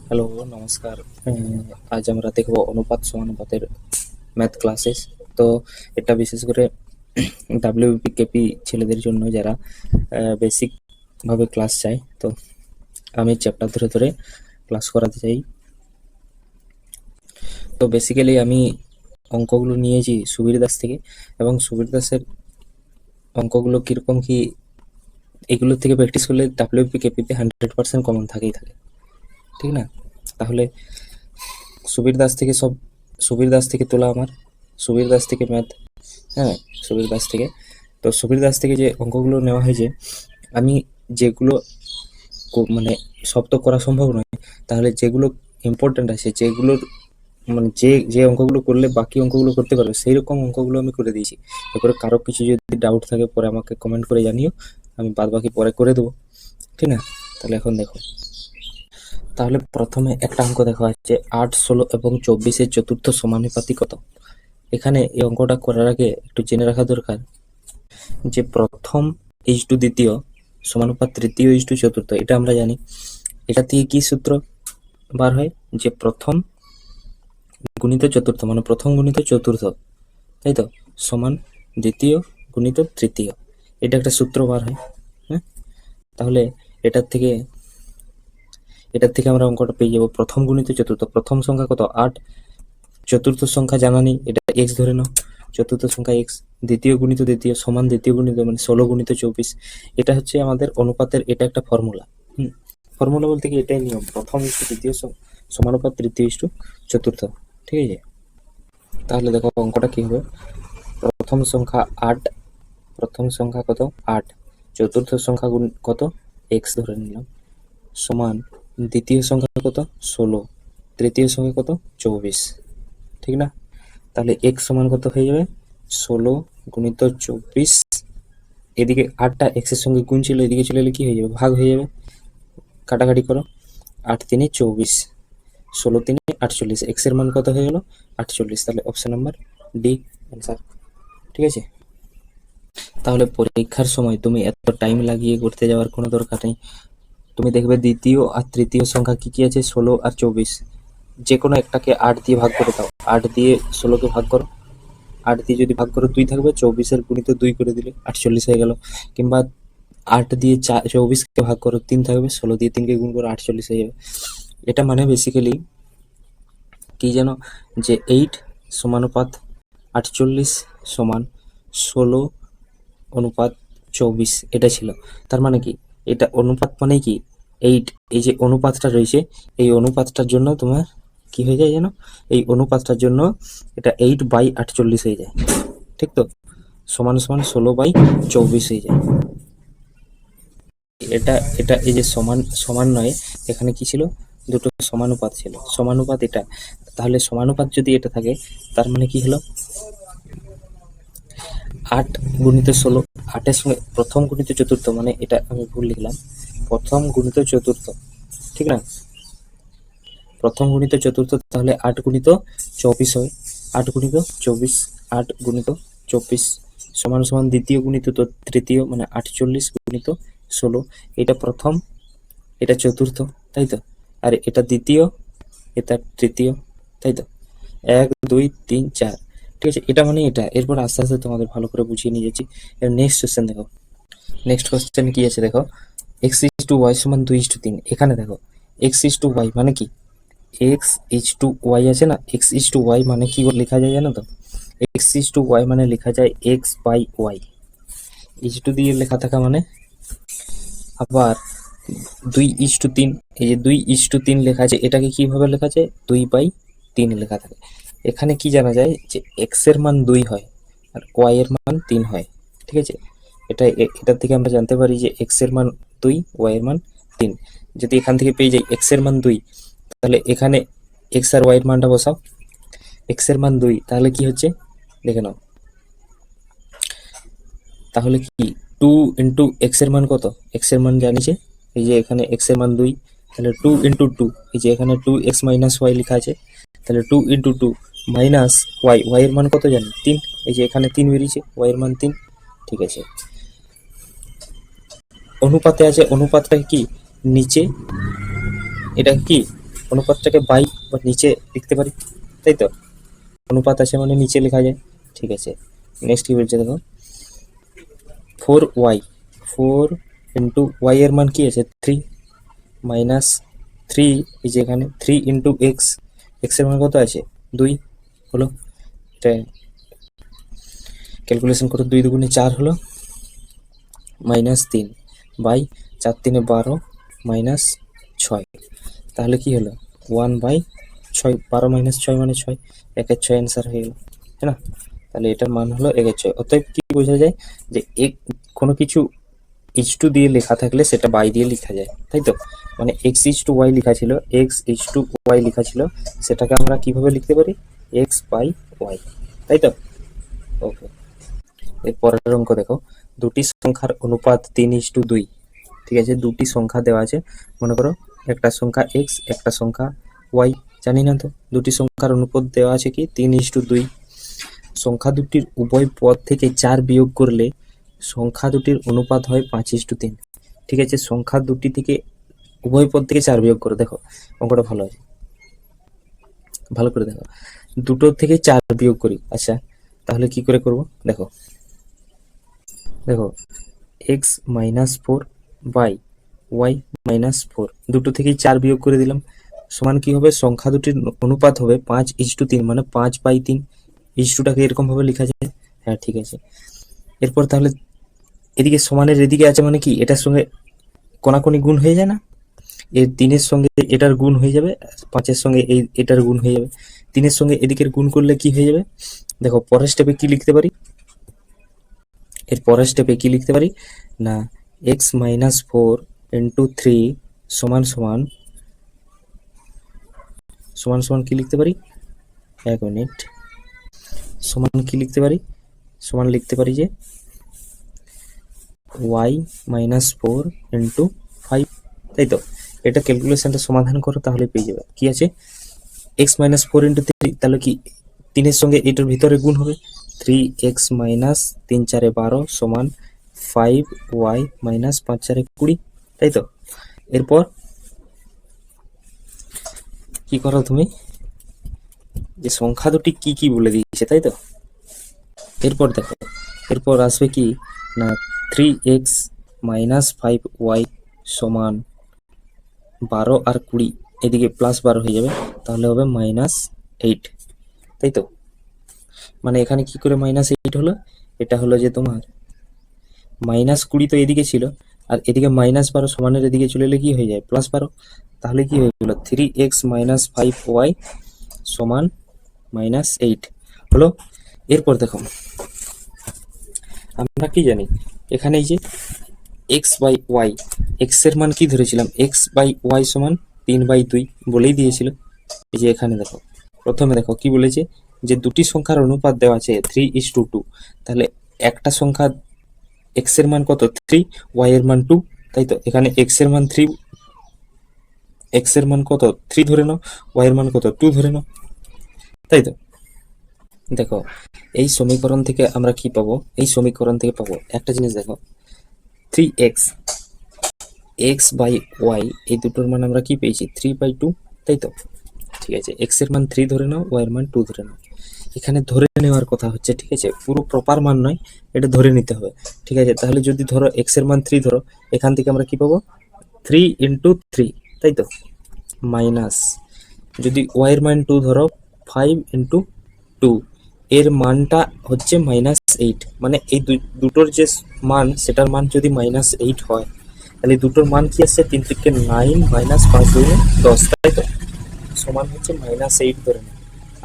Hello, নমস্কার। আজ আমরা দেখব অনুপাত সমানুপাতের ম্যাথ ক্লাসেস। তো এটা বিশেষ করে ডাব্লিউপি কেপি ছেলেদের জন্য যারা বেসিক ভাবে ক্লাস চায়। তো আমি চ্যাপ্টার ধরে ধরে ক্লাস করাতে চাই। তো বেসিক্যালি আমি অঙ্কগুলো নিয়েছি সুবীর দাস থেকে, এবং সুবীর দাসের অঙ্কগুলো কীরকম কি, এগুলোর থেকে প্র্যাকটিস করলে ডাব্লিউপি কেপিতে 100% কমন থাকেই থাকে, ঠিক না? তাহলে সুবীর দাস থেকে তোলা আমার, সুবীর দাস থেকে ম্যাথ। হ্যাঁ, সুবীর দাস থেকে। তো সুবীর দাস থেকে যে অঙ্কগুলো নেওয়া হয়েছে, আমি যেগুলো মানে সব তো করা সম্ভব নয়, তাহলে যেগুলো ইম্পর্ট্যান্ট আছে, যেগুলোর মানে যে যে অঙ্কগুলো করলে বাকি অঙ্কগুলো করতে পারবে, সেই রকম অঙ্কগুলো আমি করে দিয়েছি। এরপরে কারো কিছু যদি ডাউট থাকে পরে আমাকে কমেন্ট করে জানিও, আমি বাদ বাকি পরে করে দেবো, ঠিক না? তাহলে এখন দেখো, তাহলে প্রথমে একটা অঙ্ক দেখা যাচ্ছে 8, 16 এবং 24-এর চতুর্থ সমানুপাতি কত। এখানে এই অঙ্কটা করার আগে একটু জেনে রাখা দরকার যে প্রথম ইজ টু দ্বিতীয় সমানুপাত তৃতীয় ইজ টু চতুর্থ, এটা আমরা জানি। এটা থেকে কি সূত্র বার হয়, যে প্রথম গুণিত চতুর্থ মানে প্রথম গুণিত চতুর্থ, তাই তো, সমান দ্বিতীয় গুণিত তৃতীয়, এটা একটা সূত্র বার হয়। হ্যাঁ, তাহলে এটার থেকে আমরা অঙ্কটা পেয়ে যাবো প্রথম গুণিত চতুর্থ। প্রথম সংখ্যা কত? 8। চতুর্থ সংখ্যা জানা নেই, এটা এক্স ধরে নাও, চতুর্থ সংখ্যা এক্স। দ্বিতীয় গুণিত দ্বিতীয় সমান দ্বিতীয় গুণিত মানে 16 গুণিত 24। এটা হচ্ছে আমাদের অনুপাতের, এটা একটা ফর্মুলা। ফর্মুলা বলতে কি, এটাই নিয়ম, প্রথম ইস্টু দ্বিতীয় সমানুপাত তৃতীয় ইস্টু চতুর্থ, ঠিক আছে? তাহলে দেখো অঙ্কটা কি হবে। প্রথম সংখ্যা 8, প্রথম সংখ্যা কত? 8, চতুর্থ সংখ্যা গুণ কত? এক্স ধরে নিলাম, সমান দ্বিতীয় সংখ্যা কত? 16, তৃতীয় সংখ্যা কত? 24, ঠিক না? তাহলে এক্স সমান কত হয়ে যাবে? 16 গুণিত 24। এদিকে 8টা এক্সের সঙ্গে গুণ ছিল, এদিকে চলে এলে কি হয়ে যাবে? ভাগ হয়ে যাবে। কাটাকাটি করো, 8 3 24, 16 3 48, এক্সের মান কত হয়ে গেল? 48। তাহলে অপশন নাম্বার ডি অ্যান্সার, ঠিক আছে? তাহলে পরীক্ষার সময় তুমি এত টাইম লাগিয়ে করতে যাওয়ার কোনো দরকার নেই। তুমি দেখবে দ্বিতীয় আর তৃতীয় সংখ্যা কি কি আছে, 16 আর 24। যে কোনো একটাকে 8 দিয়ে ভাগ করে দাও, 8 দিয়ে 16কে ভাগ করো, 8 দিয়ে যদি ভাগ করো 2 থাকবে, 24-এর গুণিত 2 করে দিলে 48 হয়ে গেল। কিংবা 8 দিয়ে 24কে ভাগ করো, 3 থাকবে, 16 দিয়ে 3কে গুণ করো, 48 হয়ে যাবে। এটা মানে বেসিক্যালি কি জানো, যে 8 সমানুপাত 48 সমান 16 অনুপাত 24, এটা ছিল। তার মানে কি, এটা অনুপাত মানে কি, 8, এই যে অনুপাতটা রয়েছে, এই অনুপাতটার জন্য তোমার কি হয়ে যায় জানো, এই অনুপাতটার জন্য এটা 8/48 হয়ে যায়, ঠিক তো? সমান সমান 16/24 হয়ে যায়। এটা এটা এই যে সমান সমান নয়, এখানে কি ছিল, দুটো সমানুপাত ছিল, সমানুপাত এটা। তাহলে সমানুপাত যদি এটা থাকে, তার মানে কি হলো, 8 গুণিত 16, 8-এর সঙ্গে প্রথম গুণিত চতুর্থ, মানে এটা আমি ভুল লিখলাম, প্রথম গুণিত চতুর্থ, ঠিক না? প্রথম গুণিত চতুর্থ, তাহলে 8 গুণিত 24 হয়, 8 গুণিত 24, 8 গুণিত 24 সমান সমান দ্বিতীয় গুণিত তৃতীয়, মানে 48 গুণিত 16। এটা প্রথম, এটা চতুর্থ, তাই তো? আর এটা দ্বিতীয়, এটা তৃতীয়, তাই তো? 1 2 3 4, ঠিক আছে? এটা মানে এটা। এরপর আস্তে আস্তে তোমাদের ভালো করে বুঝিয়ে নিয়ে যাচ্ছি। এর নেক্সট কোশ্চেন দেখো, নেক্সট কোশ্চেন কি আছে দেখো, এক্স ইজ টু ওয়াই সমান 2 ইজ টু 3। এখানে দেখো এক্স ইজ টু ওয়াই মানে কি, এক্স ইজ টু ওয়াই আছে না, এক্স ইজ টু ওয়াই মানে কি লেখা যায় জানো তো? এক্স ইজ টু ওয়াই মানে লেখা যায় X by Y, is to দিয়ে লেখা থাকা মানে। আবার 2:3, এই যে 2:3 লেখা আছে, এটাকে কিভাবে লেখা যায়? 2/3 লেখা থাকে। এখানে কি জানা যায়, যে এক্স এর মান 2 হয় আর ওয়াই এর মান 3 হয়, ঠিক আছে? এটার থেকে আমরা জানতে পারি যে এক্স এর মান 2, ওয়াই এর মান 3। যদি এখান থেকে পেয়ে যাই এক্স এর মান 2, তাহলে এখানে এক্স আর ওয়াই এর মানটা বসাও। এক্স এর মান 2, তাহলে কি হচ্ছে দেখে নাও। তাহলে কি 2 ইন্টু এক্স এর মান কত? এক্স এর মান জানিছে, এই যে এখানে এক্স এর মান 2, তাহলে 2 ইন্টু 2, এই যে এখানে 2x মাইনাস ওয়াই লেখা আছে, তাহলে 2 ইন্টু 2 মাইনাস ওয়াই, ওয়াই এর মান কত জানি? 3, এই যে এখানে 3 বেরিয়েছে, ওয়াই এর মান 3, ঠিক আছে? অনুপাতে আছে, অনুপাতটা কি নিচে, এটা কি অনুপাতটাকে বাই বা নিচে লিখতে পারি, তাই তো? অনুপাত আছে মানে নিচে লেখা যায়। ঠিক আছে, নেক্সট কি বলছে দেখো, 4y, 4 ইন্টু ওয়াই এর মান কি আছে 3, মাইনাস 3, এই যে এখানে 3 ইন্টু এক্স, এক্স এর মান কত আছে 2 হলো। এটা ক্যালকুলেশন করো, 2 দুগুণে 4 হলো, মাইনাস 3 বাই 4 3 12 মাইনাস 6, তাহলে কি হলো 1/6, 12 মাইনাস 6 মানে 6, 1/6 অ্যান্সার হয়ে গেল, তাই না? তাহলে এটার মান হলো 1/6। অতএব কি বোঝা যায় যে কোনো কিছু h2 দিয়ে লেখা থাকলে সেটা বাই দিয়ে লেখা যায়, তাই তো? মানে x/y লেখা ছিল, x/y লেখা ছিল, সেটাকে আমরা কিভাবে লিখতে পারি, x/y, তাই তো? ওকে, এর পরের অঙ্ক দেখো, দুটি সংখ্যার অনুপাত 3:2। ঠিক আছে, দুটি সংখ্যা দেওয়া আছে, মনে করো একটা সংখ্যা x, একটা সংখ্যা y, জানি না তো। দুটি সংখ্যার অনুপাত দেওয়া আছে কি 3:2। সংখ্যা দুটির উভয় পদ থেকে 4 বিয়োগ করলে সংখ্যা দুটির অনুপাত হয় 5:3। ঠিক আছে, সংখ্যা দুটি থেকে উভয় পদ থেকে 4 বিয়োগ করো, দেখো অঙ্কটা ভালো আছে, ভালো করে দেখো, দুটো থেকে 4 বিয়োগ করি। আচ্ছা, তাহলে কি করে করব, দেখো দেখো X minus 4 by Y minus 4, দুটো থেকেই 4 বিয়োগ করে দিলাম, সমান কি হবে, সংখ্যা দুটির অনুপাত হবে 5:3, মানে 5/3। ইস্টুটাকে এরকম ভাবে লেখা যায়। হ্যাঁ ঠিক আছে, এরপর তাহলে এদিকে সমানের এদিকে আছে মানে কি, এটার সঙ্গে কোনাকুনি গুণ হয়ে যায় না, এর 3-এর সঙ্গে এটার গুণ হয়ে যাবে, 5-এর সঙ্গে এটার গুণ হয়ে যাবে, 3-এর সঙ্গে এদিকের গুণ করলে কি হয়ে যাবে, দেখো পরের স্টেপে কি লিখতে পারি, এর পরের স্টেপে কি লিখতে পারি না, এক্স মাইনাস 4 ইন্টু 3 সমান সমান সমান সমান কি লিখতে পারি, 1 মিনিট, সমান কি লিখতে পারি, সমান লিখতে পারি যে y মাইনাস 4 ইন্টু 5, তাই তো? এটা ক্যালকুলেশনটা সমাধান করো, তাহলে পেয়ে যাবে কি আছে, x মাইনাস 4 ইন্টু 3, তাহলে কি 3-এর সঙ্গে এটার ভিতরে গুণ হবে, 3x মাইনাস 3 4 12 সমান 5y মাইনাস 5 4 20, তাই তো? এরপর কি করো তুমি, যে সংখ্যা দুটি কি কি বলে দিয়েছে, তাই তো? এরপর দেখো, এরপর আসবে কি না, 3x মাইনাস 5y সমান 12 আর 20, এদিকে প্লাস 12 হয়ে যাবে, তাহলে হবে -8, তাই তো? মানে এখানে কি করে -8 হলো, এটা হলো যে তোমার -20 তো এদিকে ছিল, আর এদিকে -12 সমানের এদিকে চলে এলে কি হয়ে যায় +12, তাহলে কি হয়ে গেল 3x মাইনাস 5y সমান -8 হলো। এরপর দেখো, আমরা কি জানি, এখানে এই যে x/y, x এর মান কি ধরেছিলাম, x/y সমান 3/2 বলেই দিয়েছিল। এই যে এখানে দেখো, প্রথমে দেখো কি বলেছে, যে দুটি সংখ্যার অনুপাত দেওয়া আছে 3:2, তাহলে একটা সংখ্যা x এর মান কত 3, y এর মান 2, তাই তো? এখানে x এর মান 3, x এর মান কত 3 ধরে নাও, y এর মান কত 2 ধরে নাও, তাই তো? দেখো এই সমীকরণ থেকে আমরা কি পাবো, এই সমীকরণ থেকে পাবো একটা জিনিস, দেখো 3x, x/y এই দুটোর মান আমরা কি পেয়েছি 3/2, তাই তো? ঠিক আছে, x এর মান 3 ধরে নাও, y এর মান 2 ধরে নাও, এখানে ধরে নেওয়ার কথা হচ্ছে, ঠিক আছে? পুরো প্রপার মান নয়, এটা ধরে নিতে হবে, ঠিক আছে? তাহলে যদি ধরো x এর মান 3 ধরো, এখান থেকে আমরা কি পাবো 3 ইন্টু 3, তাই তো? মাইনাস, যদি y এর মান 2 ধরো 5 ইন্টু 2, এর মানটা হচ্ছে -8, মানে এই দুটোর যে মান, সেটার মান যদি -8 হয়, তাহলে দুটোর মান কি আসছে 3 থেকে 9 মাইনাস 5 দুগুণে 10, তাই তো? সমান হচ্ছে -8 ধরে নাও।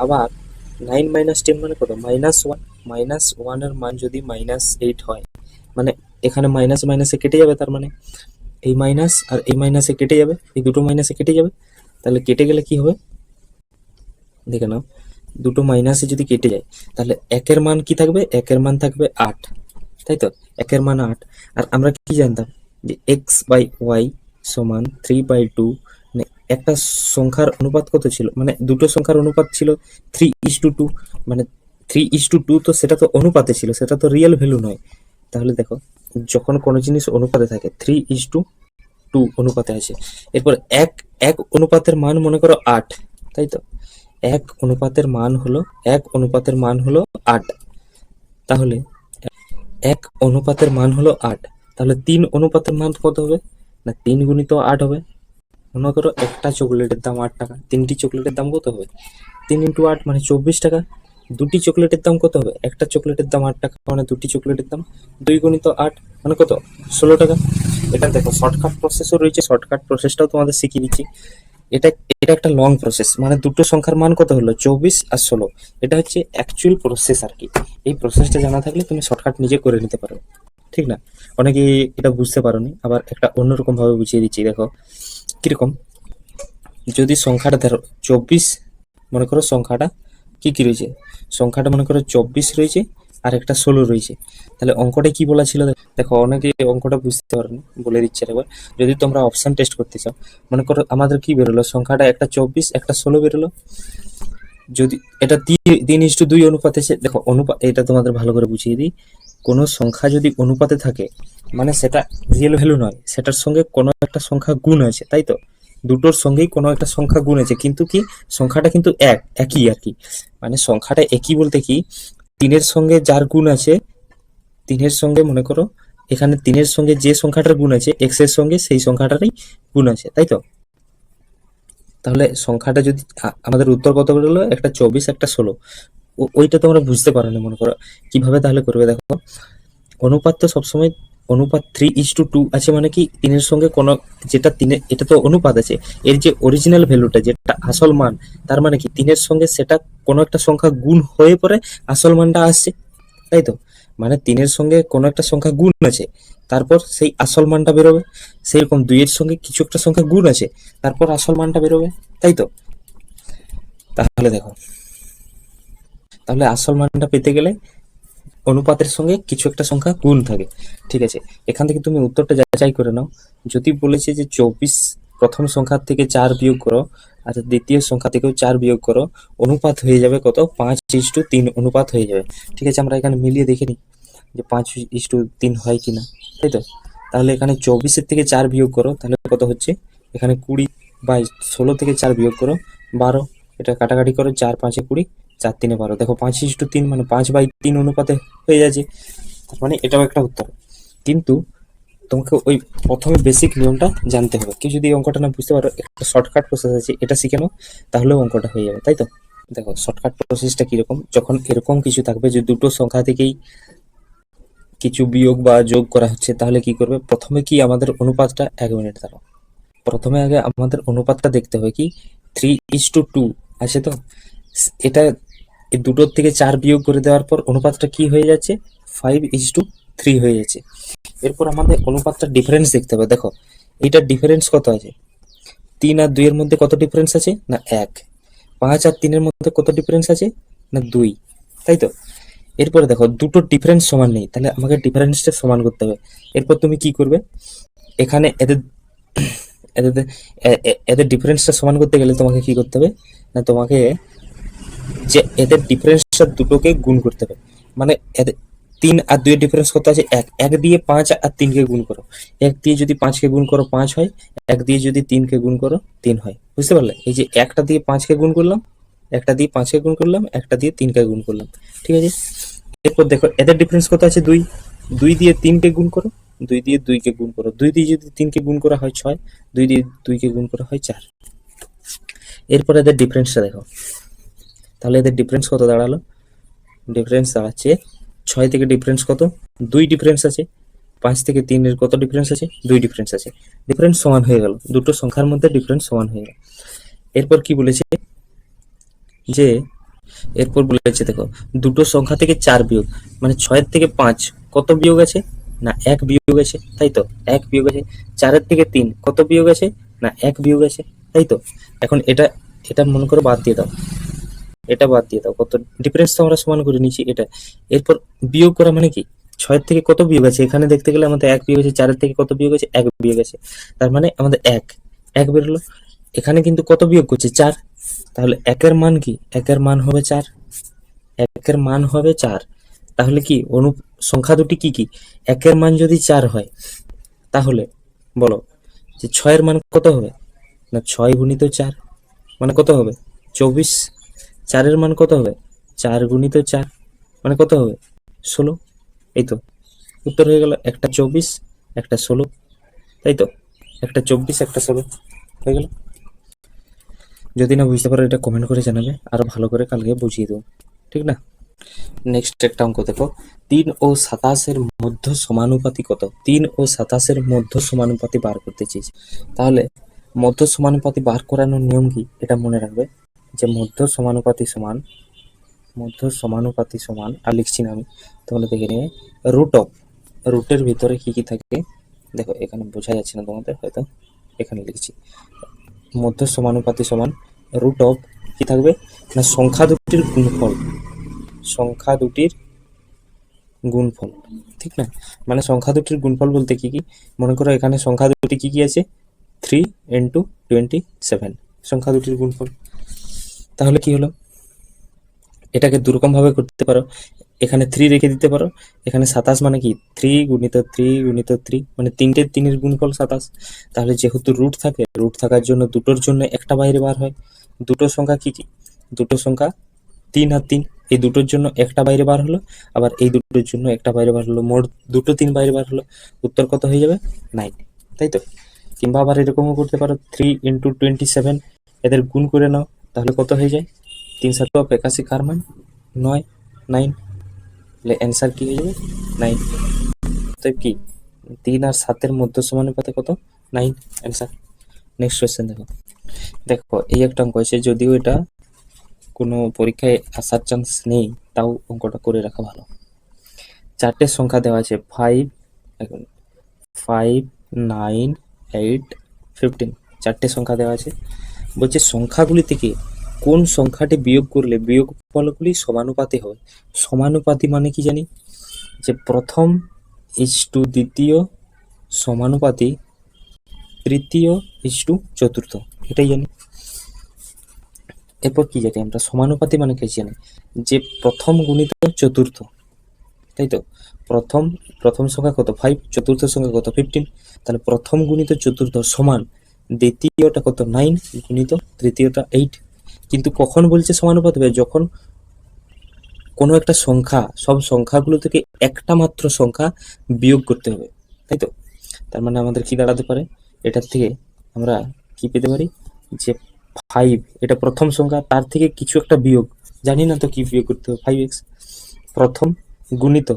আবার 9 মাইনাস 10 মানে কত, -1, -1 এর মান যদি -8 হয়, মানে এখানে মাইনাস মাইনাসে কেটে যাবে, তার মানে এই মাইনাস আর এই মাইনাসে কেটে যাবে, এই দুটো মাইনাসে কেটে যাবে, তাহলে কেটে গেলে কি হবে দেখে নাও, দুটো মাইনাসে যদি কেটে যায়, তাহলে একের মান কি থাকবে, একের মান থাকবে 8, তাই তো? একের মান 8, আর আমরা কি জানতাম যে x/y সমান 3/2, মানে একটা সংখ্যার অনুপাত কত ছিল, মানে দুটো সংখ্যার অনুপাত ছিল 3:2, মানে 3:2, তো সেটা তো অনুপাতে ছিল, সেটা তো রিয়েল ভ্যালু নয়। তাহলে দেখো, যখন কোনো জিনিস অনুপাতে থাকে 3:2, 2 অনুপাতে আছে। এরপর এক এক অনুপাতের মান মনে করো 8, তাই তো? এক অনুপাতের মান হলো 8। তাহলে এক অনুপাতের মান হলো 8, তাহলে 3 অনুপাতের মান কত হবে? না 3 গুণিত 8 হবে। মনে করো একটা চকলেটের দাম 8 টাকা, 3টি চকলেটের দাম কত হবে? 3 ইন্টু 8 মানে 24 টাকা। দুটি চকলেটের দাম কত হবে? একটা চকলেটের দাম 8 টাকা, মানে দুটি চকলেটের দাম 2 গুণিত 8 মানে কত? 16 টাকা। এটা দেখো শর্টকাট প্রসেসও রয়েছে, শর্টকাট প্রসেসটাও তোমাদের শিখিয়ে দিচ্ছি। এটা এটা একটা লং প্রসেস, মানে দুটো সংখ্যার মান কত হলো? 24 আর 16। এটা হচ্ছে অ্যাকচুয়াল প্রসেস আর কি। এই প্রসেসটা জানা থাকলে তুমি শর্টকাট নিজে করে নিতে পারো, ঠিক না? অনেকে এটা বুঝতে পারোনি, আবার একটা অন্যরকম ভাবে বুঝিয়ে দিচ্ছি। দেখো কিরকম, যদি সংখ্যাটা ধরো 24, মনে করো সংখ্যাটা কি কি রয়েছে? সংখ্যাটা মনে করো 24 রয়েছে আর একটা 16 রয়েছে। তাহলে অঙ্কটা কি বলা ছিল? দেখো অনেকে অঙ্কটা বুঝতে পারেনি, বলে দিচ্ছে একবার। যদি তোমরা অপশন টেস্ট করতে চাও, মনে করো আমাদের কি বেরোলো? সংখ্যাটা একটা 24 একটা 16 বেরোলো। যদি এটা 3:2 অনুপাতে আছে, দেখো অনুপাত, এটা তোমাদের ভালো করে বুঝিয়ে দিই। কোনো সংখ্যা যদি অনুপাতে থাকে মানে সেটা রিয়েল ভ্যালু নয়, সেটার সঙ্গে কোনো একটা সংখ্যা গুণ আছে, তাই তো? দুটোর সঙ্গেই কোনো একটা সংখ্যা গুণ আছে, কিন্তু কি সংখ্যাটা কিন্তু একই আর কি। মানে সংখ্যাটা একই বলতে কি, 3-এর সঙ্গে যার গুণ আছে, 3-এর সঙ্গে মনে করো এখানে 3-এর সঙ্গে যে সংখ্যাটার গুণ আছে x এর সঙ্গে সেই সংখ্যাটারই গুণ আছে, তাই তো? তাহলে সংখ্যাটা যদি আমাদের উত্তর কত বেরোলো? একটা 24 একটা 16। ওইটা তোমরা বুঝতে পারো না, মনে করো কিভাবে তাহলে করবে। দেখো অনুপাত তো সবসময় অনুপাত 3:2 আছে, মানে কি 3-এর সঙ্গে কোনো যেটা 3, এটা তো অনুপাত আছে, এর যে অরিজিনাল ভ্যালুটা যেটা আসল মান, তার মানে কি 3-এর সঙ্গে সেটা কোনো একটা সংখ্যা গুণ হয়ে পরে আসল মানটা আসছে, তাই তো? মানে 3-এর সঙ্গে কোনো একটা সংখ্যা গুণ আছে, তারপর সেই আসল মানটা বেরোবে। সেরকম 2-এর সঙ্গে কিছু একটা সংখ্যা গুণ আছে, তারপর আসল মানটা বেরোবে, তাই তো? তাহলে দেখো, তাহলে আসল মানটা পেতে গেলে অনুপাতের সঙ্গে কিছু একটা সংখ্যা গুণ থাকে, ঠিক আছে? এখান থেকে তুমি উত্তরটা যাচাই করে নাও। যদি বলেছে যে 24 প্রথম সংখ্যা থেকে 4 বিয়োগ করো আর দ্বিতীয় সংখ্যা থেকেও 4 বিয়োগ করো, অনুপাত হয়ে যাবে কত? 5:3 অনুপাত হয়ে যাবে। ঠিক আছে, আমরা এখানে মিলিয়ে দেখে নিই যে 5:3 হয় কিনা, তাই তো? তাহলে এখানে 24-এর থেকে 4 বিয়োগ করো, তাহলে কত হচ্ছে? এখানে 20, বা 16 থেকে 4 বিয়োগ করো 12, এটা কাটাকাটি করো, 4-5 20, 4-3 12। দেখো 5:3 মানে 5/3 অনুপাতে হয়ে যাচ্ছে। তার মানে এটাও একটা উত্তর। কিন্তু তোমাকে ওই প্রথমে বেসিক নিয়মটা জানতে হবে। কেউ যদি এই অঙ্কটা না বুঝতে পারো, একটা শর্টকাট প্রসেস আছে, এটা শিখে নাও, তাহলেও অঙ্কটা হয়ে যাবে, তাই তো? দেখো শর্টকাট প্রসেসটা কিরকম, যখন এরকম কিছু থাকবে যে দুটো সংখ্যা থেকেই কিছু বিয়োগ বা যোগ করা হচ্ছে, তাহলে কি করবে? প্রথমে কি আমাদের অনুপাতটা, 1 মিনিট দাঁড়াও, প্রথমে আগে আমাদের অনুপাতটা দেখতে হবে কি 3:2 আছে তো। এটা এই দুটোর থেকে 4 বিয়োগ করে দেওয়ার পর অনুপাতটা কি হয়ে যাচ্ছে? 5:3 হয়ে যাচ্ছে। এরপর আমাদের অনুপাতটা ডিফারেন্স দেখতে হবে। দেখো এইটার ডিফারেন্স কত আছে? 3 আর 2 এর মধ্যে কত ডিফারেন্স আছে? না 1। 5 আর 3 এর মধ্যে কত ডিফারেন্স আছে? না 2, তাই তো? এরপরে দেখো দুটোর ডিফারেন্স সমান নেই, তাহলে আমাকে ডিফারেন্সটা সমান করতে হবে। এরপর তুমি কি করবে? এখানে এদের এদের এদের ডিফারেন্সটা সমান করতে গেলে তোমাকে কি করতে হবে? না তোমাকে যে এদের ডিফারেন্সটা দুটোকে গুণ করতে হবে। মানে এদের 3 আর 2 এর ডিফারেন্স কত আছে? 1। 1 দিয়ে 5 আর 3 কে গুণ করো, 1 দিয়ে যদি 5 কে গুণ করো 5 হয়, 1 দিয়ে যদি 3 কে গুণ করো 3 হয়। বুঝতে পারলে? এই যে একটা দিয়ে 5 কে গুণ করলাম, একটা দিয়ে 5 কে গুণ করলাম, একটা দিয়ে 3 কে গুণ করলাম, ঠিক আছে? এরপর দেখো এদের ডিফারেন্স কত আছে? 2। 2 দিয়ে 3 কে গুণ করো, 2 দিয়ে 2 কে গুণ করো, 2 দিয়ে যদি 3 কে গুণ করা হয় 6, 2 দিয়ে 2 কে গুণ করা হয় 4। এরপর এদের ডিফারেন্সটা দেখো, তাহলে এদের ডিফারেন্স কত দাঁড়ালো? ডিফারেন্স দাঁড়াচ্ছে 6 থেকে ডিফারেন্স কত? 2 ডিফারেন্স আছে। 5 থেকে 3 এর কত ডিফারেন্স আছে? 2 ডিফারেন্স আছে। ডিফারেন্স সমান হয়ে গেল, দুটো সংখ্যার মধ্যে ডিফারেন্স সমান হয়ে গেল। এরপর কি বলেছে যে, এরপর বলেছে দেখো দুটো সংখ্যা থেকে 4 বিয়োগ, মানে 6 থেকে 5 কত বিয়োগ আছে? না 1 বিয়োগ আছে, তাই তো? 1 বিয়োগ আছে। 4 থেকে 3 কত বিয়োগ আছে? না 1 বিয়োগ আছে, তাই তো? এখন এটা এটা মনে করো বাদ দিয়ে দাও, এটা বাদ দিয়ে দাও, কত ডিফারেন্স তো আমরা সমান করে নিয়েছি এটা। এরপর বিয়োগ করা মানে কি 6 থেকে কত বিয়োগ আছে? এখানে দেখতে গেলে আমাদের 1 বিয়োগ আছে। 4 থেকে কত বিয়োগ আছে? 1 বিয়োগ আছে। তার মানে আমাদের 1 বেরোলো। এখানে কিন্তু কত বিয়োগ করছে? 4। তাহলে 1 এর মান কি? 1 এর মান হবে 4। 1 এর মান হবে 4। তাহলে কি সংখ্যা দুটি কি কি? 1 এর মান যদি 4 হয়, তাহলে বলো যে 6 এর মান কত হবে, না 6 গুণিত 4 মানে কত হবে 24। 4 এর মান কত হবে, 4 গুণিত 4 মানে কত হবে 16। এই তো উত্তর হয়ে গেল, একটা 24 একটা 16, তাই তো, একটা 24 একটা 16 হয়ে গেল। যদি না বুঝতে পারো এটা কমেন্ট করে জানাবে, আরো ভালো করে কালকে বুঝিয়ে দেবো, ঠিক না। নেক্সট একটা অঙ্ক দেখো, 3 ও 27 মধ্য সমানুপাতি কত। 3 ও 27 মধ্য সমানুপাতি বার করতে চেয়েছি। তাহলে মধ্য সমানুপাতি বার করানোর নিয়ম কি এটা মনে রাখবে, যে মধ্য সমানুপাতি সমান আর লিখছি না আমি, তাহলে দেখে নিয়ে রুটের ভিতরে কি কি থাকে দেখো, এখানে বোঝা যাচ্ছে না তোমাদের হয়তো, এখানে লিখছি মধ্য সমানুপাতি সমান রুট অফ কি থাকবে না সংখ্যা দুটির গুণফল, ঠিক না। মানে সংখ্যা দুটির গুণফল বলতে কি কি, মনে করো এখানে সংখ্যা দুটি কি কি আছে 3 × 27 সংখ্যা দুটির গুণফল। তাহলে কি হলো, এটাকে দুরকম ভাবে করতে পারো, এখানে 3 রেখে দিতে পারো, এখানে 27 মানে কি 3 × 3 × 3 মানে 3টে 3-এর গুণফল 27। তাহলে যেহেতু রুট থাকে, রুট থাকার জন্য দুটোর জন্য একটা বাইরে বার হয়। দুটো সংখ্যা কি কি, দুটো সংখ্যা 3 আর 3, এই দুটোর জন্য একটা বাইরে বার হলো, আবার এই দুটোর জন্য একটা বাইরে বার হলো, মোট দুটো 3 বাইরে বার হলো। উত্তর কত হয়ে যাবে 9, তাই তো। কিংবা আবার এরকমও করতে পারো 3 × 27 এদের গুণ করে নাও, তাহলে কত হয়ে যায় 3 7 81, কার মান 9, 9, তাহলে অ্যান্সার কি হয়ে যাবে 9। তো কি 3 আর 7 মধ্য সমানুপাতে কত 9 অ্যান্সার। নেক্সট কোয়েশ্চেন দেখো, এই একটা অঙ্ক আছে, যদিও এটা কোনো পরীক্ষায় আসার চান্স নেই, তাও অঙ্কটা করে রাখা ভালো। 4টে সংখ্যা দেওয়া আছে 5 9 8 15, 4টে সংখ্যা দেওয়া আছে। বলছে সংখ্যাগুলি থেকে কোন সংখ্যাটি বিয়োগ করলে বিয়োগফলগুলি সমানুপাতি হবে। সমানুপাতি মানে কি জানি, যে প্রথম ইজটু দ্বিতীয় সমানুপাতি তৃতীয় ইজটু চতুর্থ, এটাই জানি। এরপর কি জানি আমরা, সমানুপাতি মানে কি জানি, যে প্রথম গুণিত চতুর্থ, তাই তো। প্রথম সংখ্যা কত 5, চতুর্থ সংখ্যা কত 15, তাহলে প্রথম গুণিত চতুর্থ সমান দ্বিতীয়টা কত 9 গুণিত তৃতীয়টা 8। কিন্তু কখন বলছে সমানুপাত হবে, যখন কোনো একটা সংখ্যা, সব সংখ্যাগুলো থেকে একটা মাত্র সংখ্যা বিয়োগ করতে হবে, তাই তো। তার মানে আমাদের কি দাঁড়াতে পারে, এটার থেকে আমরা কি পেতে পারি, যে 5 এটা প্রথম সংখ্যা, তার থেকে কিছু একটা বিয়োগ, জানি না তো কি বিয়োগ করতে হবে, 5x প্রথম গুণিত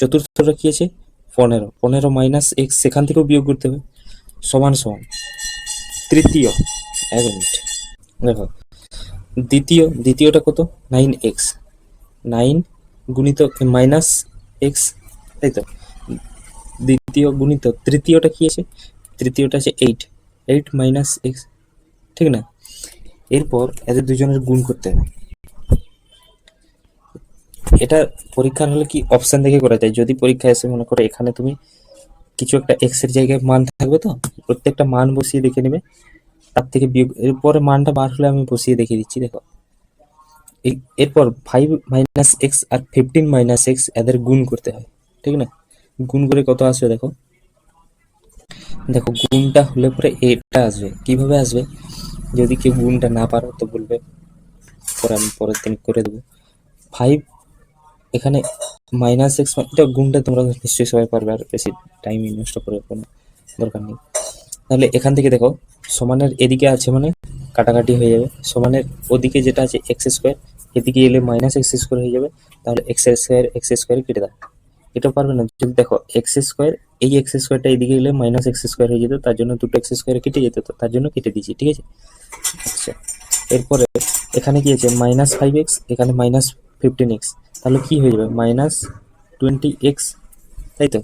চতুর্থটা কি আছে 15 মাইনাস x, সেখান থেকেও বিয়োগ করতে হবে, সমান তৃতীয়, এক মিনিট দেখো, দ্বিতীয়টা কত 9x, 9 গুণিত মাইনাস x, তাই তো। দ্বিতীয় গুণিত তৃতীয়টা কি আছে, তৃতীয়টা আছে 8 মাইনাস x, ঠিক না। এরপর এদের দুজনের গুণ করতে হবে। এটা পরীক্ষার হলে কি অপশন দেখে করা যায়, যদি পরীক্ষা এসে মনে করো এখানে তুমি কিছু একটা x এর জায়গায় মান থাকবে, তো প্রত্যেকটা মান বসিয়ে দেখে নেবে, তার থেকে বিয়োগ, এরপরে মানটা বার হলে আমি বসিয়ে দেখিয়ে দিচ্ছি দেখো। এরপর 5 মাইনাস x আর 15 মাইনাস x এদের গুণ করতে হয়, ঠিক না। গুণ করে কত আসবে দেখো, গুণটা হলে পরে এটা আসবে। কিভাবে আসবে, যদি কেউ গুণটা না পারো তো বলবে, পরে আমি পরের দিন করে দেবো। 5 এখানে মাইনাস এক্স, এটা গুণটা তোমরা নিশ্চয়ই সবাই পারবে, আর বেশি টাইম ইনভেস্ট করে কোনো দরকার নেই। তাহলে এখান থেকে দেখো, সমানের এদিকে আছে মানে কাটাকাটি হয়ে যাবে, সমানের ওদিকে যেটা আছে এক্স স্কোয়ার, এদিকে এলে মাইনাস এক্স স্কোয়ার হয়ে যাবে, তাহলে এক্স স্কোয়ার কেটে দাও। এটা পারবে না, যদি দেখো এক্স স্কোয়ার, এই এক্স স্কোয়ারটা এদিকে এলে মাইনাস এক্স স্কোয়ার হয়ে যেত, তার জন্য দুটো এক্স স্কোয়ার কেটে যেত, তো তার জন্য কেটে দিয়েছি, ঠিক আছে। আচ্ছা, এরপরে এখানে কি আছে -5x, এখানে -15x, তাহলে কি হয়ে যাবে -20x, তাই তো।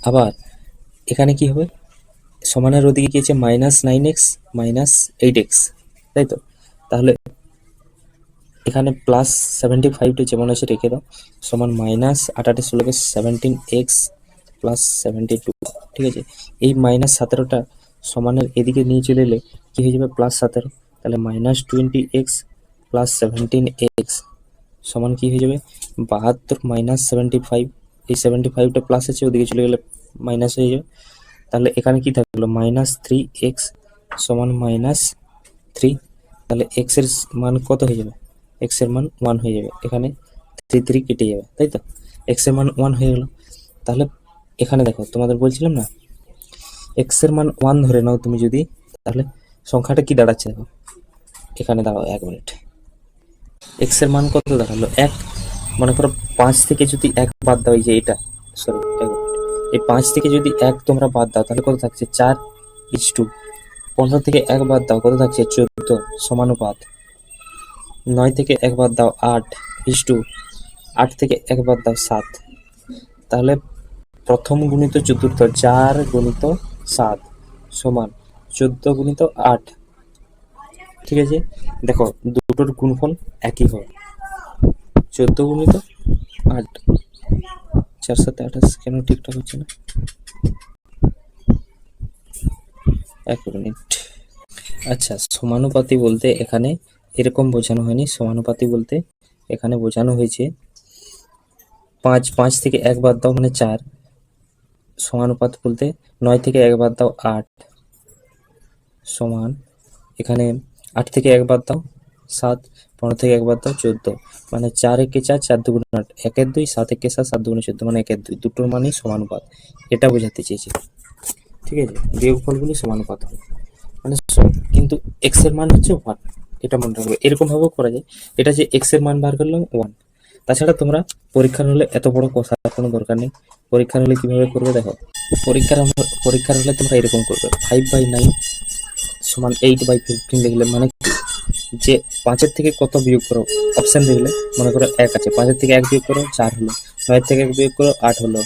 আবার এখানে কি হবে, সমানের ওদিকে কি আছে -9x -8x, তাই তো। তাহলে এখানে +75টা যেমন আছে রেখে দাও, সমান -8 16 17x +72, ঠিক আছে। এই -17টা সমানের এদিকে নিয়ে চলে এলে কি হয়ে যাবে +17, তাহলে -20x +17x সমান কি হয়ে যাবে 72 -75, এই 75টা প্লাস আছে ওদিকে চলে গেলে মাইনাস হয়ে যাবে। তাহলে এখানে কি থাকলো, -3x সমান -3। তাহলে x এর মান কত হয়ে যাবে, x এর মান 1 হয়ে যাবে। এখানে 3 কেটে যাবে, তাই তো, x এর মান 1 হয়ে গেল। তাহলে এখানে দেখো, তোমাদের বলছিলাম না, x এর মান 1 ধরে নাও তুমি যদি, তাহলে সংখ্যাটা কি দাঁড়াচ্ছে দেখো, এখানে দাঁড়াও 1 মিনিট, x এর মান কত দাঁড়ালো 1। মনে করো 5 থেকে যদি 1 বাদ দাও, এই যে এটা, সরি এই 5 থেকে যদি 1 তোমরা বাদ দাও তাহলে কত থাকছে 4:2। 15 থেকে 1 বাদ দাও, কত থাকছে 14 সমানুপাত। 9 থেকে 1 বাদ দাও 8:2। 8 থেকে 1 বাদ দাও 7। তাহলে প্রথম গুণিত চতুর্থ 4 গুণিত 7 সমান 14 গুণিত 8। ঠিক আছে, দেখো দুটোর গুণফল একই হয়, 14 গুণিত 8। 4 7 28 কেন ঠিকঠাক হচ্ছে না, 1 মিনিট। আচ্ছা, সমানুপাতি বলতে এখানে এরকম বোঝানো হয়নি, সমানুপাতি বলতে এখানে বোঝানো হয়েছে 5 থেকে 1 বাদ দাও মানে 4, সমানুপাত বলতে 9 থেকে 1 বাদ দাও 8 সমান, এখানে 8 থেকে 1 বাদ দাও 7, 15 থেকে 1 বাদ দাও 14, মানে 4 একে 4, 4 দুগুণে 8, 1 এর 2, 7 একে 7, 7 দুগুণে 14, মানে 1 এর 2, দুটোর মানই সমানুপাত, এটা বোঝাতে চেয়েছি। ঠিক আছে, বিয়োগফলগুলি সমানুপাত হবে, মানে কিন্তু x এর মান হচ্ছে 1, এটা মনে রাখবে। এরকম ভাবেও করা যায়, এটা যে x এর মান বার করলাম 1। তাছাড়া তোমরা পরীক্ষার হলে এত বড় কথা কোনো দরকার নেই, পরীক্ষার হলে কিভাবে করবে দেখো, পরীক্ষার হলে তোমরা এরকম করবে, 5/9 সমান 8/15 লিখলে, মানে যে 5-এর থেকে কত বিয়োগ করো, অপশন দেখলে মনে করো 1 আছে, 5-এর থেকে 1 বিয়োগ করো 4 হলো, 9-এর থেকে 1 বিয়োগ করো 8 হলো,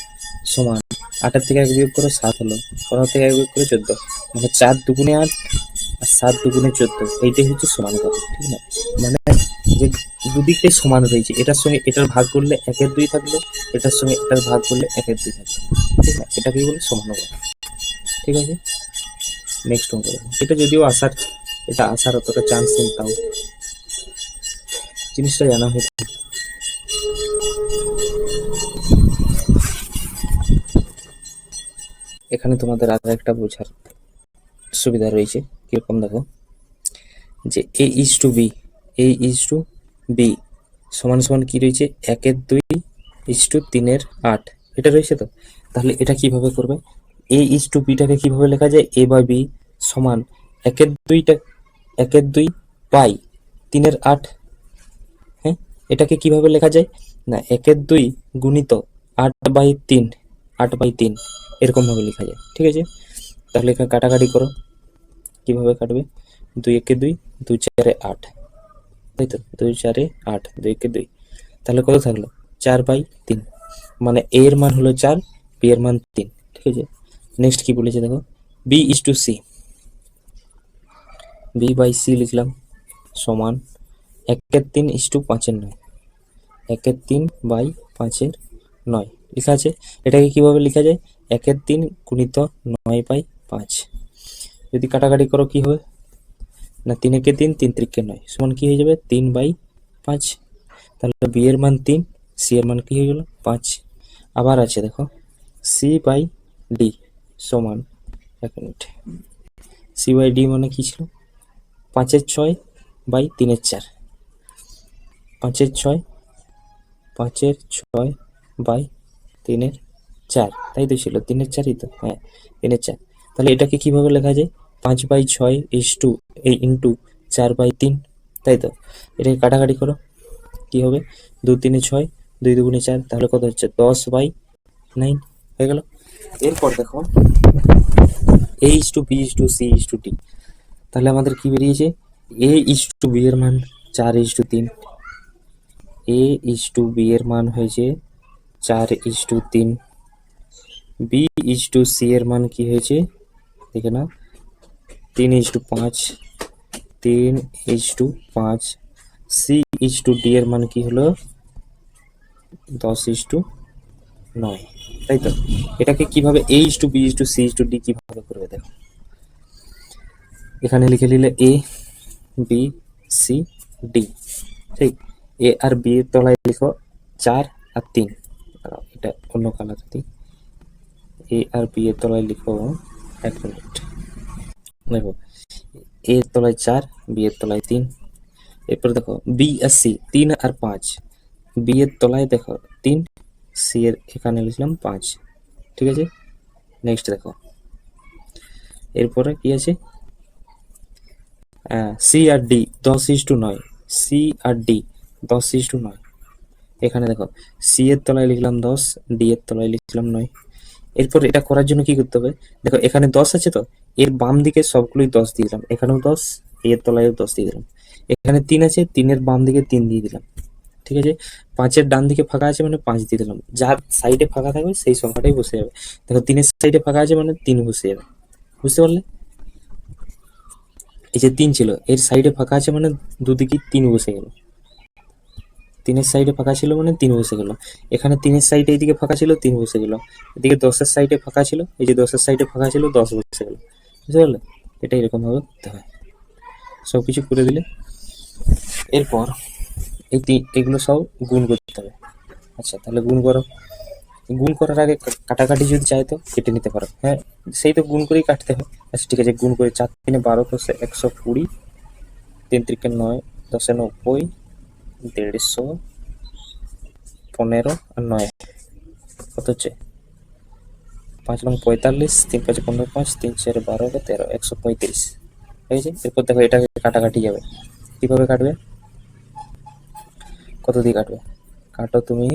সমান 8-এর থেকে 1 বিয়োগ করো 7 হলো, 15 থেকে 1 বিয়োগ করো 14, মানে 4 দুগুণে 8 আর 7 দুগুণে 14, এইটাই হচ্ছে সমানুপাত। ঠিক না, মানে যে দুদিকটাই সমান রয়েছে, এটার সঙ্গে এটার ভাগ করলে 1 এর 2 থাকলো, এটার সঙ্গে এটার ভাগ করলে 1 এর 2 থাকলো। ঠিক না, এটাকে বলে সমানুপাত। ঠিক আছে, নেক্সট অঙ্ক দেখো, এটা যদিও আসার অতটা চান্স নেই, তাও জিনিসটা জানা হয়েছে। এখানে তোমাদের আরো একটা বোঝার সুবিধা রয়েছে, কিরকম দেখো, যে a:b সমান সমান কি রয়েছে, 1 এর 2:3 এর 8, এটা রয়েছে তো। তাহলে এটা কিভাবে করবে, a:b টাকে কিভাবে লেখা যায়, a/b সমান 1 এর 2 বাই 3 এর 8। হ্যাঁ, এটাকে কিভাবে লেখা যায় না, 1 এর 2 গুণিত 8/3, 8/3 এরকম ভাবে লেখা যায়। ঠিক আছে, তাহলে এখানে কাটাকাটি করো, কিভাবে কাটবে, 2 একে 2, 2 4 8, তাই তো, 2 4 8, 2 একে 2, তাহলে কত থাকলো 4/3, মানে a এর মান হলো 4, b এর মান 3। ঠিক আছে, নেক্সট কি বলেছে দেখো, b:c, b/c লিখলাম সমান 1 এর 3:5 এর 9, 1 এর 3/5 লেখা আছে। এটাকে কিভাবে লেখা যায়, 1 এর 3 গুণিত 9/5, যদি কাটাকাটি করো কি হবে না, 3 একে 3, 3 3 9 সমান কি হয়ে যাবে 3/5। তাহলে বি এর মান 3, সি এর মান কি হয়ে গেল 5। আবার আছে দেখো, c/d সমান, 1 মিনিট, c/d মানে কি ছিল, 5 এর 6/3 এর 4, 5 এর 6, 5 এর 6/3 এর 4, তাই তো ছিল, 3 এর 4ই তো, হ্যাঁ 3 এর 4। তাহলে এটাকে কিভাবে লেখা যায়, 5/6 ইন্টু 4/3, তাই তো। এটাকে কাটাকাটি করো, কি হবে, 2 3 6, 2 2 4, তাহলে কত হচ্ছে 10/9 হয়ে গেল। এরপর দেখো a:b:c:d, তাহলে আমাদের কি বেরিয়েছে, a:b এর মান 4:3, a:b এর মান হয়েছে 4:3, b:c এর মান কি হয়েছে দেখে নাও 3:5, 3:5, c:d এর মান কি হলো 10:9, তাই তো। এটাকে কিভাবে a:b:c:d কিভাবে করবে দেখো, এখানে লিখে নিলে a:b:c:d, ঠিক, এ আর বি এর তলায় লিখো 4 আর 3, এটা অন্য কালার দিই, এ আর বি এর তলায় লিখবো 1 মিনিট। দেখো এ এর তলায় 4, বি এর তলায় 3। এরপর দেখো বি আর সি 3 আর 5, বি এর তলায় দেখো 3, সি এর এখানে লিখলাম 5। ঠিক আছে, নেক্সট দেখো এরপরে কি আছে, সি আর ডি 10:9, সি আর ডি 10:9। এখানে দেখো সি এর তলায় লিখলাম 10, ডি এর তলায় লিখলাম 9। এরপর এটা করার জন্য কি করতে হবে, দেখো এখানে 10 আছে তো এর বাম দিকে সবগুলোই 10 দিয়ে দিলাম, এখানেও 10, এর তলায়ও 10 দিয়ে দিলাম। এখানে 3 আছে, 3 এর বাম দিকে 3 দিয়ে দিলাম। ঠিক আছে, 5-এর ডান দিকে ফাঁকা আছে মানে 5 দিয়ে দিলাম, যার সাইডে ফাঁকা থাকবে সেই সংখ্যাটাই বসে যাবে। দেখো 3-এর সাইডে ফাঁকা আছে মানে 3 বসে যাবে, বুঝতে পারলে? এই যে 3 ছিল এর সাইডে ফাঁকা আছে মানে দুদিকে 3 বসে গেল, 3-এর সাইডে ফাঁকা ছিল মানে 3 বসে গেল। এখানে 3-এর সাইডে এইদিকে ফাঁকা ছিল 3 বসে গেল, এদিকে 10-এর সাইডে ফাঁকা ছিল, এই যে 10-এর সাইডে ফাঁকা ছিল 10 বসে গেল, বুঝতে পারলে? এটা এরকম ভাবে করতে হয়, সবকিছু করে দিলে এরপর এগুলো সব গুণ করতে হবে। আচ্ছা তাহলে গুণ করো, গুণ করার আগে কাটাকাটি যদি চাই তো কেটে নিতে পারো, হ্যাঁ সেই তো গুণ করেই কাটতে হয়। আচ্ছা ঠিক আছে, গুণ করে 4-3 12, 10 120, 3 3 9, 10 90, 150, 15 আর 9 কত হচ্ছে 5 লং 45, 3 5 15, 5 3 4 12 13, 135। ঠিক আছে, এরপর দেখো এটাকে কাটাকাটি যাবে, কিভাবে কাটবে, কত দিয়ে কাটবে, কাটো তুমি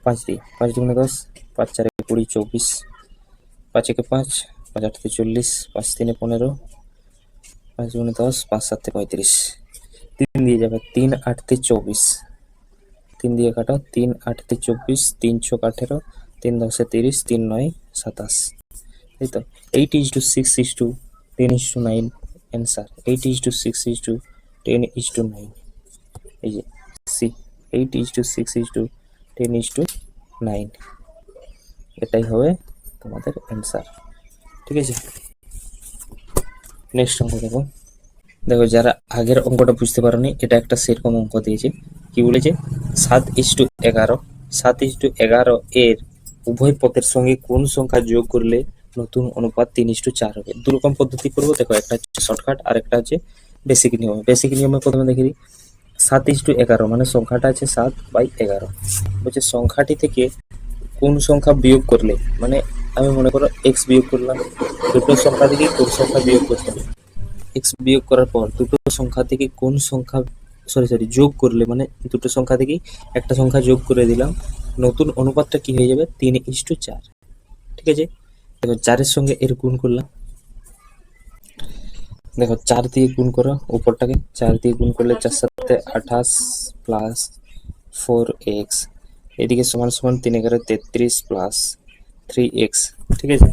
5 দিয়ে, 5 দুগুণে 10, 5 4 20, 24, 5 1 5, 5 8 40, 5 3 15, 5 দুগুণে 10, 5 7 35। 3 দিয়ে যাবে, 3 8 24, 3 দিয়ে কাটো, 3 8 24, 3 6 18, 3 10 30, 3 9 27। এই তো 8:6:10:9 অ্যান্সার, 8:6:10:9। এই যে সি 8:6:10:9, এটাই হবে তোমাদের অ্যান্সার। ঠিক আছে, নেক্সট অঙ্ক দেখো। দেখো যারা আগের অঙ্কটা বুঝতে পারোনি, এটা একটা সেরকম অঙ্ক দিয়েছে, কি বলেছে 7:11, 7:11 এর উভয় পদের সঙ্গে কোন সংখ্যা যোগ করলে নতুন অনুপাত 3:4 হবে। দুরকম পদ্ধতি করবো, দেখো একটা হচ্ছে শর্টকাট আর একটা হচ্ছে বেসিক নিয়ম। বেসিক নিয়মে প্রথমে দেখে দিই, 7:11 মানে সংখ্যাটা আছে 7/11, বলছে সংখ্যাটি থেকে কোন সংখ্যা বিয়োগ করলে, মানে আমি মনে করো এক্স বিয়োগ করলাম, দুটো সংখ্যা থেকে কোন সংখ্যা বিয়োগ করতে হবে, এক্স বিয়োগ করার পর দুটো সংখ্যা থেকে কোন সংখ্যা যোগ করলে, মানে দুটো সংখ্যা থেকে একটা সংখ্যা যোগ করে দিলাম, নতুন অনুপাতটা কি হয়ে যাবে 3:4। ঠিক আছে, দেখো 4-এর সঙ্গে এর গুণ করলাম, দেখো 4 দিয়ে গুণ করো উপরটাকে, 4 দিয়ে গুণ করলে 4 7 28 প্লাস 4x, এদিকে সমান সমান 3 11 33 প্লাস 3x। ঠিক আছে,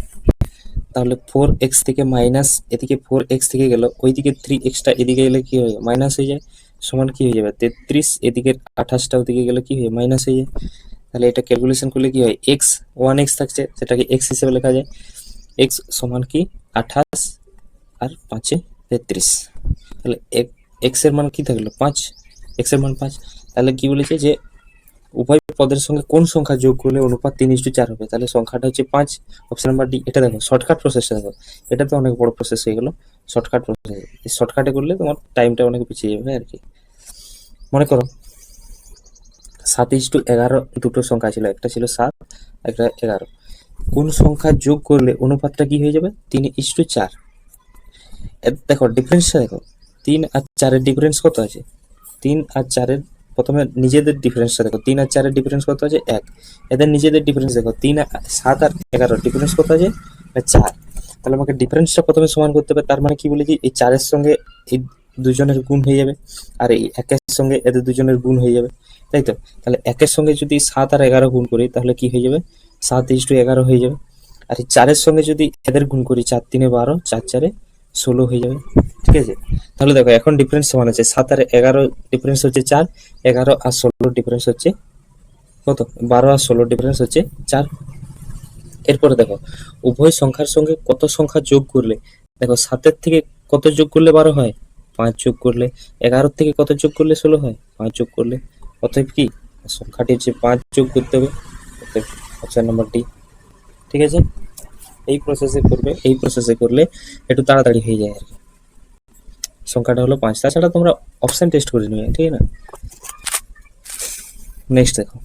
তাহলে 4x থেকে মাইনাস, এদিকে 4x থেকে গেল, ওইদিকে 3xটা এদিকে গেলে কি হয়ে মাইনাস হয়ে যায়, সমান কি হয়ে যাবে 33, এদিকে 28টা ওদিকে গেলে কি হয় মাইনাস হয়ে যায়। তাহলে এটা ক্যালকুলেশন করলে কি হয়, x 1x থাকছে সেটাকে x হিসেবে লেখা যায়, x সমান কি 28 আর 5 33। তাহলে x এর মান কি থাকলো 5, x এর মান 5। তাহলে কি বলেছে যে উভয় পদের সঙ্গে কোন সংখ্যা যোগ করলে অনুপাত 3:4 হবে, তাহলে সংখ্যাটা হচ্ছে 5, অপশন নাম্বার ডি। এটা দেখো শর্টকাট প্রসেসটা দেখো, এটা তো অনেক বড় প্রসেস হয়ে গেল, শর্টকাট প্রসেস, এই শর্টকাটে করলে তোমার টাইমটা অনেক পিছিয়ে যাবে আর কি। মনে করো 7:11 দুটো সংখ্যা ছিল, একটা ছিল 7 একটা 11, কোন সংখ্যা যোগ করলে অনুপাতটা কি হয়ে যাবে 3:4। দেখো ডিফারেন্সটা দেখো, 3 আর 4-এর ডিফারেন্স কত আছে, 3 আর 4-এর প্রথমে নিজেদের ডিফারেন্সটা দেখো, 3 আর 4-এর ডিফারেন্স কত আছে 1, এদের নিজেদের ডিফারেন্স দেখো 7 আর 11 ডিফারেন্স কত আছে 4। তাহলে আমাকে ডিফারেন্সটা প্রথমে সমান করতে হবে, তার মানে কি বলেছি এই 4-এর সঙ্গে এই দুজনের গুণ হয়ে যাবে, আর এই 1-এর সঙ্গে এদের দুজনের গুণ হয়ে যাবে, তাই তো। তাহলে 1-এর সঙ্গে যদি 7 আর 11 গুণ করি তাহলে কি হয়ে যাবে 7:11 হয়ে যাবে, আর এই 4-এর সঙ্গে যদি এদের গুণ করি 4 3 12, 4 4 16 হয়ে যাবে। ঠিক আছে, তাহলে দেখো এখন ডিফারেন্স সমান আছে, 7 আর 11 ডিফারেন্স হচ্ছে 4, 11 আর 16 ডিফারেন্স হচ্ছে কত 12 আর 16 ডিফারেন্স হচ্ছে 4। এরপরে দেখো উভয় সংখ্যার সঙ্গে কত সংখ্যা যোগ করলে, দেখো 7-এর থেকে কত যোগ করলে 12 হয়, 5 যোগ করলে, 11 থেকে কত যোগ করলে 16 হয়, 5 যোগ করলে, অতএব কি সংখ্যাটি হচ্ছে 5 যোগ করতে হবে, অতএব অপশন নাম্বার ডি। ঠিক আছে, এই প্রসেসে করবে, এই প্রসেসে করলে একটু তাড়াতাড়ি হয়ে যায় আর কি। সংখ্যাটা হলো 5, তাছাড়া তোমরা অপশন টেস্ট করে নিবে, ঠিক আছে না। নেক্সট দেখো,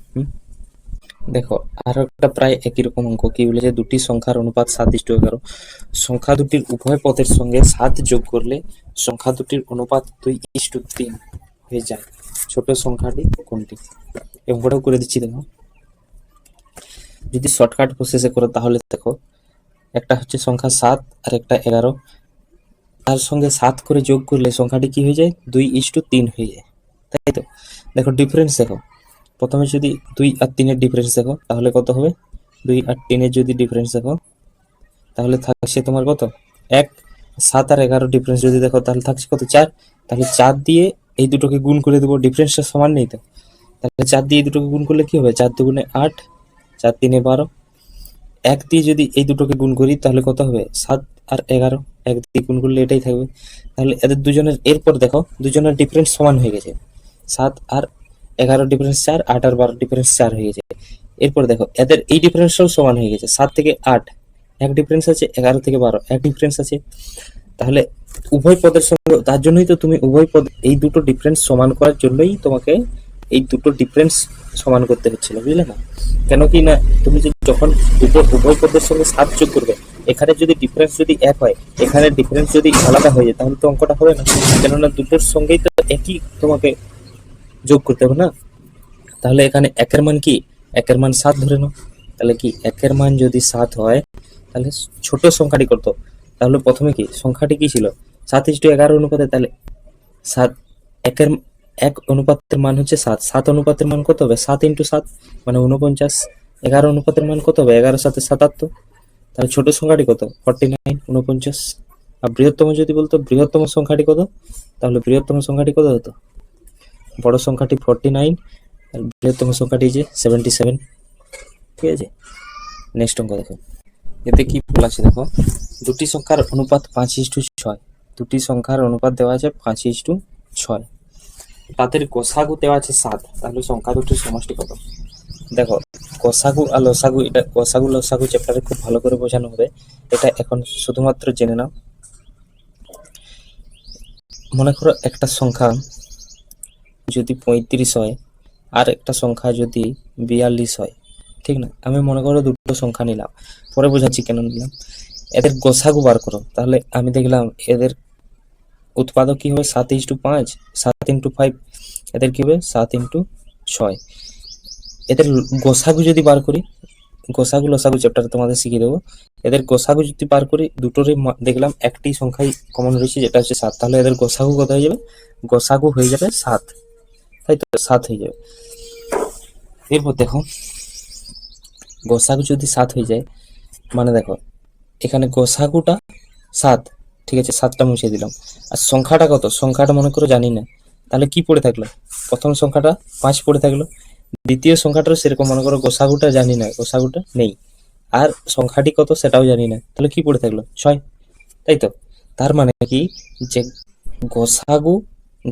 দেখো আর একটা প্রায় একই রকম অঙ্ক কি বলেছে, দুটি সংখ্যার অনুপাত 7:11, সংখ্যা দুটির উভয় পদের সঙ্গে 7 যোগ করলে সংখ্যা দুটির অনুপাত 2:3 হয়ে যায়, ছোট সংখ্যাটি কোনটি? এই অঙ্কটাও করে দিচ্ছি। দেখো যদি শর্টকাট প্রসেসে করো তাহলে দেখো একটা হচ্ছে সংখ্যা 7 আর একটা 11, তার সঙ্গে 7 করে যোগ করলে সংখ্যাটি কি হয়ে যায়, 2:3 হয়ে যায়, তাই তো। দেখো ডিফারেন্স দেখো, প্রথমে যদি 2 আর 3-এর ডিফারেন্স দেখো তাহলে কত হবে, 2 আর 3-এর যদি ডিফারেন্স দেখো তাহলে থাকছে তোমার কত 1, 7 আর 11 ডিফারেন্স যদি দেখো তাহলে থাকছে কত 4, তাহলে 4 দিয়ে এই দুটোকে গুণ করে দেবো, ডিফারেন্সটা সমান নেই তো, তাহলে 4 দিয়ে এই দুটোকে গুণ করলে কি হবে, 4 দুগুণে 8, 4 3-এ 12, 1 দিয়ে যদি এই দুটোকে গুণ করি তাহলে কত হবে 7 আর 11, 1 দিয়ে গুণ করলে এটাই থাকবে, তাহলে এদের দুজনের এরপর দেখো দুজনের ডিফারেন্স সমান হয়ে গেছে, 7 আর 11 ডিফারেন্স 4, 8 আর 12 ডিফারেন্স 4 হয়ে গেছে। এরপর দেখো এদের এই ডিফারেন্সটাও সমান হয়ে গেছে, 7 থেকে 8 এক ডিফারেন্স আছে, 11 থেকে 12 এক ডিফারেন্স আছে, তাহলে উভয় পদের সঙ্গে, তার জন্যই তো তুমি উভয় পদ এই দুটো ডিফারেন্স সমান করার জন্যই তোমাকে এই দুটো ডিফারেন্স সমান করতে হচ্ছিল, বুঝলে না। কেন কি না, তুমি যখন উভয় পদের সঙ্গে 7 যোগ করবে, এখানে যদি ডিফারেন্স যদি 1 হয়, এখানে ডিফারেন্স যদি আলাদা হয়ে যায় তাহলে তো অঙ্কটা হবে না, কেননা দুটোর সঙ্গেই তো একই তোমাকে যোগ করতে হবে না। তাহলে এখানে 1-এর মান কি, 1-এর মান 7 ধরে নাও, তাহলে কি 1-এর মান যদি 7 হয় তাহলে ছোট সংখ্যাটি কত, তাহলে প্রথমে কি সংখ্যাটি কি ছিল 7:11 অনুপাতে, তাহলে 7 1-এর 1 অনুপাতের মান হচ্ছে 7, 7 অনুপাতের মান কত হবে 7 × 7 মানে 49, 11 অনুপাতের মান কত হবে 11 × 7 = 77, তাহলে ছোট সংখ্যাটি কত 49, 49। আর বৃহত্তম যদি বলতো বৃহত্তম সংখ্যাটি কত, তাহলে বৃহত্তম সংখ্যাটি কত হতো, বড় সংখ্যাটি 49 আর বৃহত্তম সংখ্যাটি যে 77, ঠিক আছে। নেক্সট অঙ্ক দেখো, এতে কি বলা আছে দেখো, দুটি সংখ্যার অনুপাত 5:6, দুটি সংখ্যার অনুপাত দেওয়া আছে 5:6, তাদের গসাগু দেওয়া আছে 7, তাহলে সংখ্যা দুটির সমষ্টি কত? দেখো গসাগু আর লসাগু, এটা গসাগু লসাগু চ্যাপ্টারে খুব ভালো করে বোঝানো হবে, এটা এখন শুধুমাত্র জেনে নাও। মনে করো একটা সংখ্যা যদি 35 হয় আর একটা সংখ্যা যদি 42 হয়, ঠিক না, আমি মনে করো দুটো সংখ্যা নিলাম, পরে বোঝাচ্ছি কেন নিলাম, এদের গসাগু বার করো, তাহলে আমি দেখলাম এদের উৎপাদক কি হবে 7:5, 7 × 5, এদের কি হবে 7 × 6, এদের গসাগু যদি বার করি, গসাগু লসাগু চ্যাপ্টারে তোমাদের শিখিয়ে দেবো, এদের গসাগু যদি বার করি দুটোরই দেখলাম একটি সংখ্যাই কমন রয়েছে যেটা হচ্ছে 7, তাহলে এদের গসাগু কত হয়ে যাবে, গসাগু হয়ে যাবে 7, তাই তো 7 হয়ে যাবে। এরপর দেখো গসাগু যদি 7 হয়ে যায় মানে দেখো এখানে গসাগুটা 7, ঠিক আছে 7টা মুছে দিলাম, আর সংখ্যাটা কত, সংখ্যাটা মনে করো জানি না, তাহলে কি পড়ে থাকলো, প্রথম সংখ্যাটা 5 পড়ে থাকলো, দ্বিতীয় সংখ্যাটাও সেরকম মনে করো গসাগুটা জানি না, গসাগুটা নেই, আর সংখ্যাটি কত সেটাও জানি না, তাহলে কি পড়ে থাকলো 6, তাই তো। তার মানে কি যে গসাগু,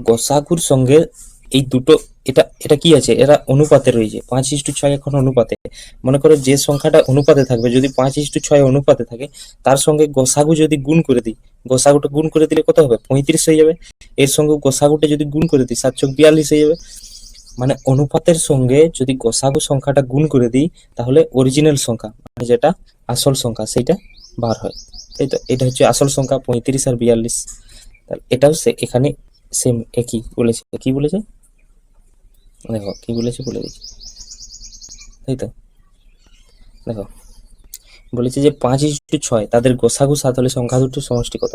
গসাগুর সঙ্গে এই দুটো এটা এটা কি আছে, এরা অনুপাতে রয়েছে 5:6 এখন অনুপাতে, মনে করো যে সংখ্যাটা অনুপাতে থাকবে যদি 5:6 অনুপাতে থাকে তার সঙ্গে গসাগু যদি গুণ করে দিই, গসাগুটা গুণ করে দিলে কত হবে 35 হয়ে যাবে, এর সঙ্গে গসাগুটা যদি গুণ করে দিই 7 × 42 হয়ে যাবে, মানে অনুপাতের সঙ্গে যদি গসাগু সংখ্যাটা গুণ করে দিই তাহলে অরিজিনাল সংখ্যা মানে যেটা আসল সংখ্যা সেইটা বার হয়, তাই তো। এটা হচ্ছে আসল সংখ্যা 35 আর 42, তাহলে এটাও এখানে সেম একই বলেছে, কি বলেছে দেখো কি বলেছে বলে দিচ্ছি, তাই তো। দেখো বলেছে যে 5:6 তাদের গসাগু 7 হলে সংখ্যা দুটোর সমষ্টি কত,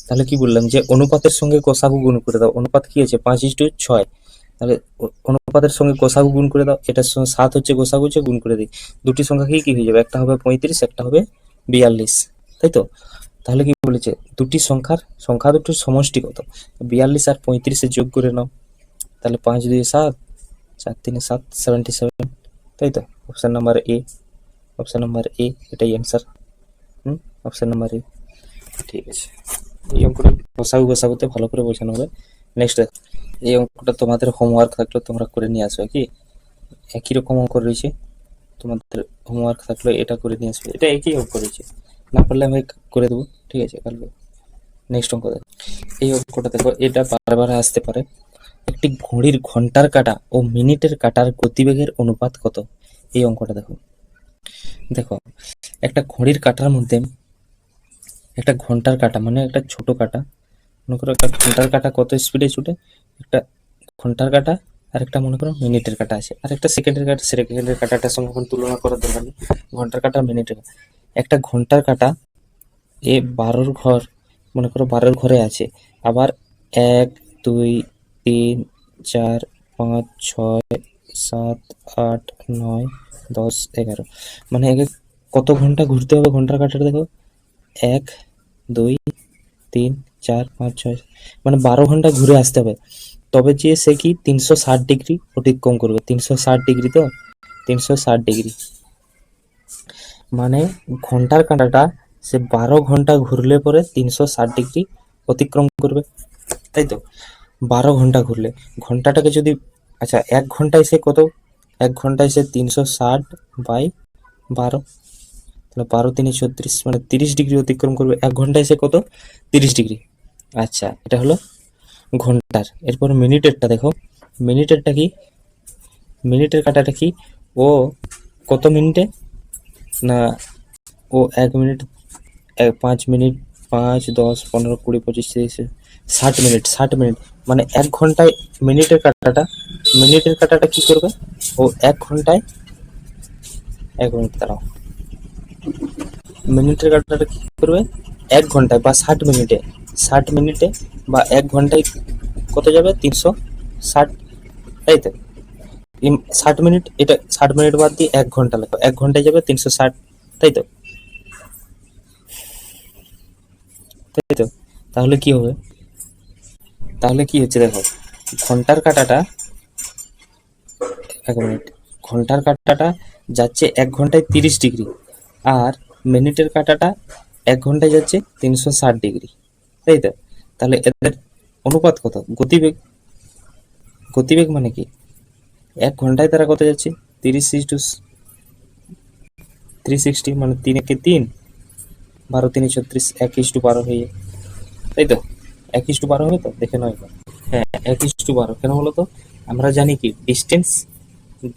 তাহলে কি বললাম যে অনুপাতের সঙ্গে গসাগু গুণ করে দাও, অনুপাত কি আছে 5:6, তাহলে অনুপাতের সঙ্গে গসাগু গুণ করে দাও, এটার সঙ্গে 7 হচ্ছে গসাগু হচ্ছে গুণ করে দিই, দুটি সংখ্যা কি হয়ে যাবে, একটা হবে 35 একটা হবে 42, তাই তো। তাহলে কি বলেছে দুটি সংখ্যা দুটোর সমষ্টি কত, 42 আর 35 যোগ করে নাও, তাহলে 5 × 2 = 7, 4 × 3 = 7, 77, তাই তো। Option number A, option number A এটাই অ্যান্সার, অপশন নাম্বার এ, ঠিক আছে। এই অঙ্কটা গসাগুতে ভালো করে বোঝানো হবে। নেক্সট এই অঙ্কটা তোমাদের হোমওয়ার্ক থাকলে তোমরা করে নিয়ে আসবে, কি একই রকম অঙ্ক রয়েছে, তোমাদের হোমওয়ার্ক থাকলে এটা করে নিয়ে আসবে, এটা একই অঙ্ক রয়েছে, না পারলে আমি করে দেবো, ঠিক আছে কালকে। নেক্সট অঙ্ক দেখো, এই অঙ্কটা দেখো, এটা বারবার আসতে পারে। একটি ঘড়ির ঘন্টার কাঁটা ও মিনিটের কাঁটার গতিবেগের অনুপাত কত? এই অঙ্কটা দেখো। দেখো, একটা ঘড়ির কাঁটার মধ্যে একটা ঘন্টার কাঁটা, মানে একটা ছোট কাঁটা, মনে করো একটা ঘন্টার কাঁটা কত স্পিডে ছুটে, একটা ঘন্টার কাঁটা আর একটা মনে করো মিনিটের কাঁটা আছে, আর একটা সেকেন্ডের কাঁটা। সেকেন্ডের কাঁটাটার সঙ্গে এখন তুলনা করার দরকার নেই, ঘন্টার কাঁটা মিনিটের কাঁটা। একটা ঘন্টার কাঁটা এ 12 ঘর, মনে করো 12 ঘরে আছে। আবার 1 2 3 4 5 6 7 8 9 10 11, মানে একে কত ঘন্টা ঘুরতে হবে ঘন্টার কাঁটাটা দেখো, 1 2 3 4 5 6, মানে 12 ঘন্টা ঘুরে আসতে হবে, তবে যে সে কি 360 ডিগ্রি অতিক্রম করবে। 360 ডিগ্রি, তো 360 ডিগ্রি মানে ঘন্টার কাঁটাটা সে 12 ঘন্টা ঘুরলে পরে 360 ডিগ্রি অতিক্রম করবে, তাই তো। 12 ঘন্টা ঘুরলে ঘন্টাটাকে যদি, আচ্ছা 1 ঘন্টায় সে কত, 1 ঘন্টায় সে 360 বাই 12, তাহলে 12 3 36, মানে 30 ডিগ্রি অতিক্রম করবে। 1 ঘন্টায় সে কত, 30 ডিগ্রি। আচ্ছা, এটা হলো ঘন্টার। এরপর মিনিটেরটা দেখো, মিনিটেরটা কি, মিনিটের কাঁটাটা কি, ও কত মিনিটে, না ও 1 মিনিট 5 মিনিট 5 10 15 20 25 30 60 মিনিট, 60 মিনিট, মানে 1 ঘন্টায় মিনিটের কাঁটাটা কি করবে, ও 1 ঘন্টায়, 1 মিনিট দাঁড়াও, মিনিটের কাঁটাটা কি করবে 1 ঘন্টায় বা 60 মিনিটে, 60 মিনিটে বা 1 ঘন্টায় কত যাবে 360, তাই তো। 60 মিনিট, এটা 60 মিনিট বাদ দিয়ে 1 ঘন্টা লেখো, 1 ঘন্টায় যাবে 360, তাই তো, তাই তো। তাহলে কি হবে, তাহলে কি হচ্ছে দেখো, ঘন্টার কাঁটাটা, 1 মিনিট, ঘন্টার কাঁটাটা যাচ্ছে 1 ঘন্টায় 30 ডিগ্রি, আর মিনিটের কাঁটাটা 1 ঘন্টায় যাচ্ছে 360 ডিগ্রি, তাই তো। তাহলে এদের অনুপাত কত, গতিবেগ, গতিবেগ মানে কি, 1 ঘন্টায় তারা কত যাচ্ছে 30 টু 360, মানে 3 একে 3, 12 3 36, 1:12 হয়ে যায়, তাই তো। 1:12 হবে তো, দেখে নাও একবার। হ্যাঁ, 1:12 কেন বলো তো, আমরা জানি কি ডিস্টেন্স,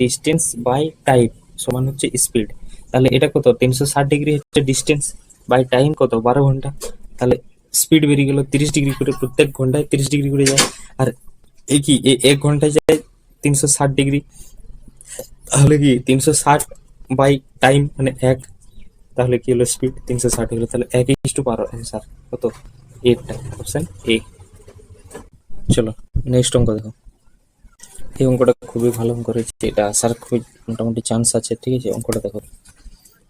ডিস্টেন্স বাই টাইম সমান হচ্ছে স্পিড। তাহলে এটা কত, 360 ডিগ্রি হচ্ছে ডিস্টেন্স, বাই টাইম কত 12 ঘন্টা, তাহলে স্পিড বেরিয়ে গেল 30 ডিগ্রি করে, প্রত্যেক ঘন্টায় 30 ডিগ্রি করে যায়। আর এই কি 1 ঘন্টায় যায় 360 ডিগ্রি, তাহলে কি 360 বাই টাইম মানে 1, তাহলে কি হলো স্পিড 360 হলো, তাহলে 1:12 অ্যান্সার কত, এটা অপশন এ। চলো নেক্সট অঙ্ক দেখো, এই অঙ্কটা খুবই ভালো অঙ্ক রয়েছে, এটা আসার খুবই মোটামুটি চান্স আছে, ঠিক আছে। অঙ্কটা দেখো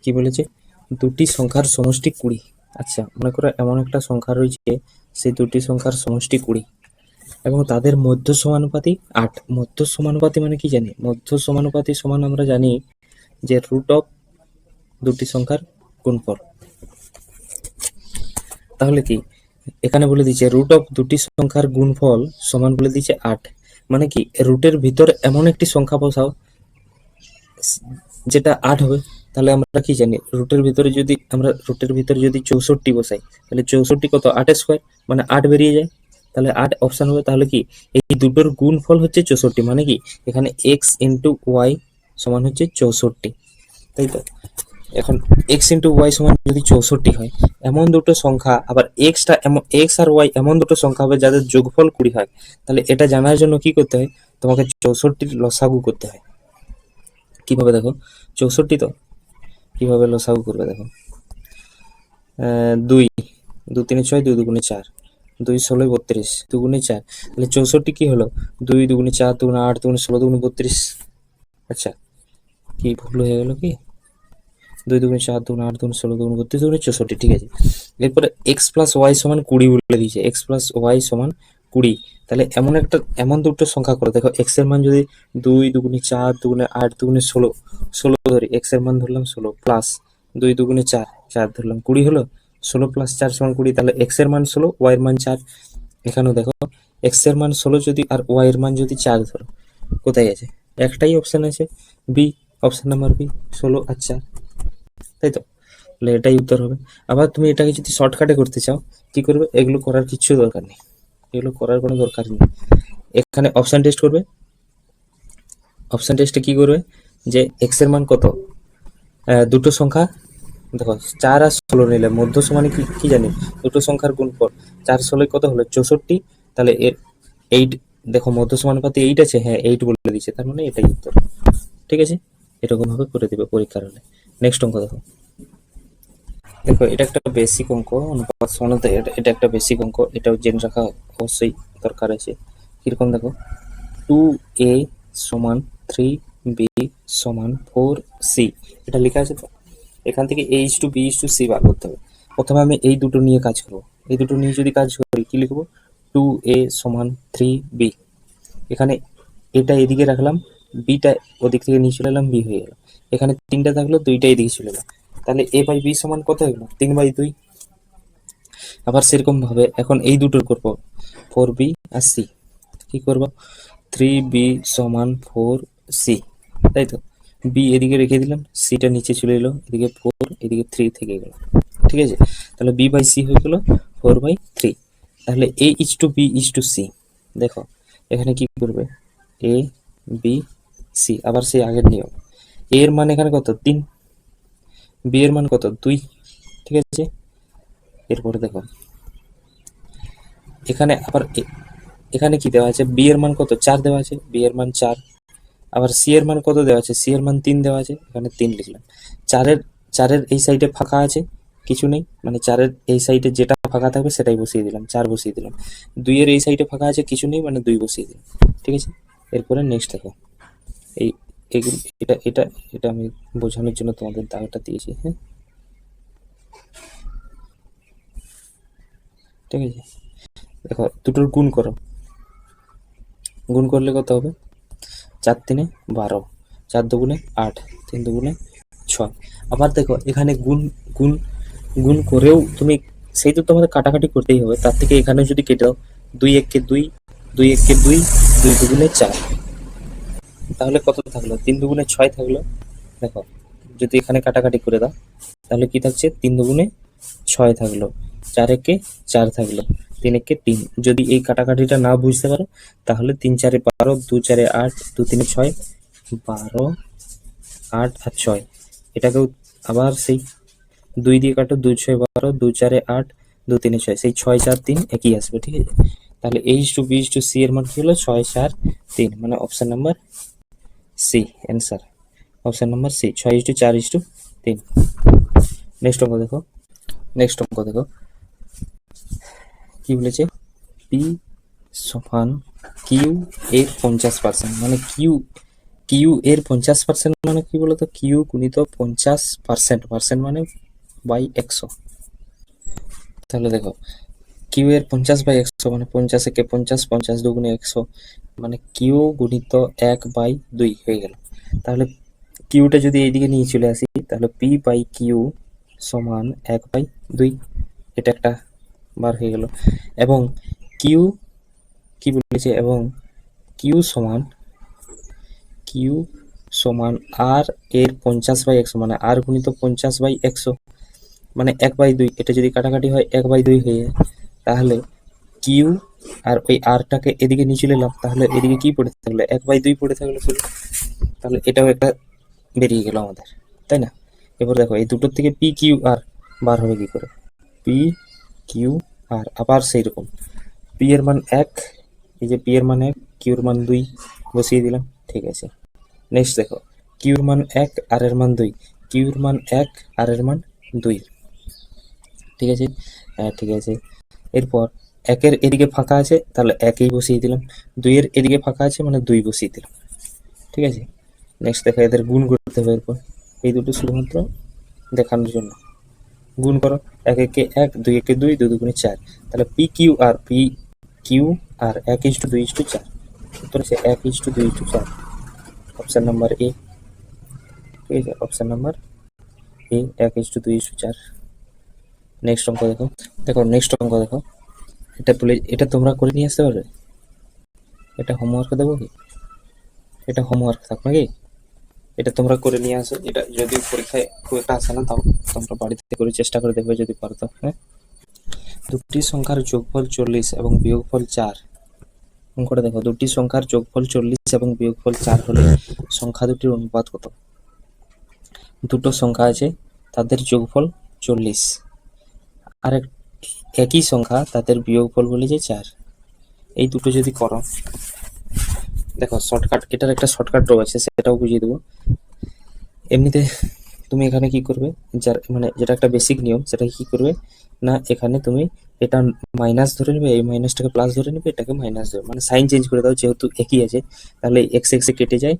কি বলেছে, দুটি সংখ্যার সমষ্টি 20। আচ্ছা, মনে করো এমন একটা সংখ্যা রয়েছে, সেই দুটি সংখ্যার সমষ্টি 20 এবং তাদের মধ্য সমানুপাতি 8। মধ্য সমানুপাতি মানে কি জানি, মধ্য সমানুপাতি সমান আমরা জানি যে রুট অফ দুটি সংখ্যার গুণফল। তাহলে কি এখানে বলে দিচ্ছে রুট অফ দুটি সংখ্যার গুণফল সমান বলে দিচ্ছে 8, মানে কি রুটের ভিতর এমন একটি সংখ্যা বসাও যেটা 8 হবে। তাহলে আমরা কি জানি, রুটের ভিতরে যদি আমরা রুটের ভিতরে যদি 64 বসাই, তাহলে 64 কত 8 স্কোয়ার, মানে 8 বেরিয়ে যায়, তাহলে 8 অপশন হবে। তাহলে কি এই দুটোর গুণফল হচ্ছে 64, মানে কি এখানে এক্স ইন্টু ওয়াই সমান হচ্ছে 64, তাই তো। এখন এক্স ইন্টু ওয়াই সমান যদি 64 হয়, এমন দুটো সংখ্যা, আবার এক্সটা এমন, এক্স আর ওয়াই এমন দুটো সংখ্যা হবে যাদের যোগফল 20 হয়, তাহলে এটা জানার জন্য কি করতে হয়, তোমাকে 64 লসাগু করতে হয়। কিভাবে দেখো, 64 তো কিভাবে লসাগু করবে দেখো, 2 2 3 6, 2 2 4, 2 16 32, 2 গুণে 4, তাহলে 64 কি হলো, 2 2 গুণে 4, 2 গুণে 8, 2 গুণে 16, 2 গুণে 32। আচ্ছা, কি ভুল হয়ে গেল কি, 2 2 গুণে 4, 2 গুণে 8, 2 গুণে 16, 2 গুণে 32, 2 গুণে 64, ঠিক আছে। এরপরে এক্স প্লাস ওয়াই সমান 20 বলে দিয়েছে, এক্স প্লাস ওয়াই সমান 20। তাহলে এমন দুটো সংখ্যা করো, দেখো এক্স এর মান যদি 2 2 গুণে 4, 2 গুণে 8, 2 গুণে 16, 16 ধরি, এক্স এর মান ধরলাম 16, প্লাস 2 2 গুণে 4, 4 ধরলাম, 20 হলো, 16 প্লাস 4 সমান 20, তাহলে এক্স এর মান 16, ওয়াই এর মান 4। এখানেও দেখো এক্স এর মান 16 যদি আর ওয়াই এর মান যদি 4 ধরো, কোথায় আছে, একটাই অপশন আছে, বি, অপশন নাম্বার বি, 16 আর 4, তাই তো। তাহলে এটাই উত্তর হবে। আবার তুমি এটাকে যদি শর্টকাটে করতে চাও কি করবে, এগুলো করার কিচ্ছু দরকার নেই, এগুলো করার কোনো দরকার নেই। এখানে অপশন টেস্ট করবে, অপশন টেস্টে কি করবে যে এক্স এর মান কত, দুটো সংখ্যা দেখো 4 আর 16 নিলে মধ্য সমানে কি কি জানি, দুটো সংখ্যার গুণফল, 4 16 কত হলো 64, তাহলে এর 8, দেখো মধ্য সমানুপাতে 8 আছে, হ্যাঁ 8 বলে দিয়েছে, তার মানে এটাই উত্তর। ঠিক আছে, এরকম ভাবে করে দিবে পরীক্ষার হলে। নেক্সট অঙ্ক দেখো, দেখো এটা একটা বেসিক অঙ্ক, অনুপাত সমানুপাতে এটা একটা বেসিক অঙ্ক, এটাও জেনে রাখা অবশ্যই দরকার আছে। কিরকম দেখো, 2a সমান 3b সমান 4c, এটা লেখা আছে তো। এখান থেকে a:b:c বার করতে হবে। প্রথমে আমি এই দুটো নিয়ে কাজ করবো, এই দুটো নিয়ে যদি কাজ করি কি লিখবো, 2a সমান 3b, এখানে এটা এদিকে রাখলাম, বিটা ওদিক থেকে নিয়ে চলে এলাম, বি হয়ে গেল। এখানে 3টা থাকলো, 2টা এদিকে চলে এলাম, তাহলে a/b সমান কত হয়ে গেল, 3/2। আবার সেরকম ভাবে এখন এই দুটোর করবো, 4b আর c, কি করব, 3b সমান 4c, তাই তো। বি এদিকে রেখে দিলাম, সিটা নিচে চলে এলো, এদিকে 4 এদিকে 3 থেকে গেল। ঠিক আছে, তাহলে b/c হয়ে গেল 4/3। তাহলে a:b:c, দেখো এখানে কি করবে, a b c, আবার সেই আগের নিয়ম, a এর মান এখানে কত 3, b এর মান কত 2। ঠিক আছে, এরপরে দেখো এখানে আবার এখানে কি দেওয়া আছে, বি এর মান কত 4 দেওয়া আছে, বি এর মান 4। আবার সি এর মান কত দেওয়া আছে, সি এর মান 3 দেওয়া আছে, এখানে 3 লিখলাম। চারের চারের এই সাইডে ফাঁকা আছে, কিছু নেই, মানে চারের এই সাইডে যেটা ফাঁকা থাকবে সেটাই বসিয়ে দিলাম, 4 বসিয়ে দিলাম। 2 এর এই সাইডে ফাঁকা আছে, কিছু নেই, মানে 2 বসিয়ে দিলাম। ঠিক আছে, এরপরে নেক্সট দেখো, এই এগুলো এটা এটা এটা আমি বোঝানোর জন্য তোমাদের দাগটা দিয়েছি, হ্যাঁ। ঠিক আছে, দেখো দুটোর গুণ করো, গুণ করলে কত হবে, 4 3 12, 4 2 8, 3 2 6। আবার দেখো এখানে গুণ গুণ গুণ করেও তুমি সেই তো তোমাদের কাটাকাটি করতেই হবে, তার থেকে এখানে যদি কেটে দাও, 2 1 কে 2, 2 1 কে 2, 2 2 4, তাহলে কত থাকলো, 3 2 6 থাকলো। দেখো যদি এখানে কাটাকাটি করে দাও তাহলে কি থাকছে, 3 2 6 থাকলো, 4 1 4 থাকলো, 3 1 3। যদি এই কাটাকাটিটা না বুঝতে পারো তাহলে 3 4 12, 2 4 8, 2 3 6, 12 8 আর 6, এটাকেও আবার সেই 2 দিয়ে কাটো, 2 6 12, 2 4 8, 2 3 6, সেই 6 4 3 একই আসবে। ঠিক আছে, তাহলে a:b:c এর মান কি হলো, 6 4 3, মানে option number C answer, option number C, 6:4:3। Next অঙ্ক দেখো, নেক্সট অঙ্ক দেখো কি বলেছে, পি সমান কিউ এর 50%, মানে কিউ কিউ এর 50% মানে কি বলতো, কিউ গুণিত 50%, পার্সেন্ট মানে বাই 100। তাহলে দেখো কিউ এর 50/100 মানে 50 একে 50, 50 দুগুণে 100, মানে কিউ গুণিত 1/2 হয়ে গেল। তাহলে কিউটা যদি এইদিকে নিয়ে চলে আসি তাহলে পি বাই কিউ সমান 1/2, এটা একটা বার হয়ে গেল। এবং কিউ কি বলেছে, এবং কিউ সমান কিউ সমান আর এর 50/100, মানে আর গুণিত 50/100, মানে 1/2, এটা যদি কাটাকাটি হয় 1/2 হয়ে যায়। তাহলে কিউ আর ওই আরটাকে এদিকে নিয়ে চলে এলাম, তাহলে এদিকে কি পড়ে থাকলো, 1/2 পড়ে থাকলো শুধু। তাহলে এটাও একটা বেরিয়ে গেল আমাদের, তাই না। এবার দেখো এই দুটোর থেকে পি কিউ আর বার হবে কি করে, পি কিউ আর, আবার সেই রকম পি এর মান 1, এই যে পি এর মান 1, কিউর মান 2 বসিয়ে দিলাম। ঠিক আছে, নেক্সট দেখো কিউর মান 1 আর এর মান 2, কিউর মান 1 আর এর মান 2। ঠিক আছে, হ্যাঁ ঠিক আছে। এরপর 1-এর এদিকে ফাঁকা আছে, তাহলে 1-এই বসিয়ে দিলাম, 2-এর এদিকে ফাঁকা আছে, মানে 2 বসিয়ে দিলাম। ঠিক আছে, নেক্সট দেখো এদের গুণ করতে হবে। এরপর এই দুটো শুধুমাত্র দেখানোর জন্য গুণ করো, 1 1 1, 2 1 2, 2 2 4, তাহলে P Q R, P Q R 1:2:4, উত্তর হচ্ছে 1:2:4, অপশন নাম্বার এ। ঠিক আছে, অপশন নাম্বার এ 1:2:4। নেক্সট অঙ্ক দেখো, দেখো নেক্সট অঙ্ক দেখো, এটা বলে, এটা তোমরা করে নিয়ে আসতে পারবে, এটা হোমওয়ার্ক দেবো কি, এটা হোমওয়ার্ক থাক নাকি। এটা তোমরা করে নিয়ে আসো। এটা যদি পরীক্ষায় খুব একটা আসে না, তাও তোমরা বাড়িতে করে চেষ্টা করে দেখবে যদি পারো তো। হ্যাঁ, দুটি সংখ্যার যোগফল 40 এবং বিয়োগফল 4। অঙ্কটা দেখো, দুটি সংখ্যার যোগফল 40 এবং বিয়োগফল 4 হলে সংখ্যা দুটির অনুপাত কত? দুটো সংখ্যা আছে, তাদের যোগফল 40, আর একই সংখ্যা তাদের বিয়োগফল বলে যে 4। এই দুটো যদি করো, দেখো শর্টকাট, এটার একটা শর্টকাট রয়েছে, সেটাও বুঝিয়ে দেবো। এমনিতে তুমি এখানে কি করবে, যার মানে যেটা একটা বেসিক নিয়ম, সেটা কি করবে না, এখানে তুমি এটা মাইনাস ধরে নেবে, এই মাইনাসটাকে প্লাস ধরে নেবে, এটাকে মাইনাস ধরে, মানে সাইন চেঞ্জ করে দাও, যেহেতু একই আছে। তাহলে এক্স এক্সে কেটে যায়,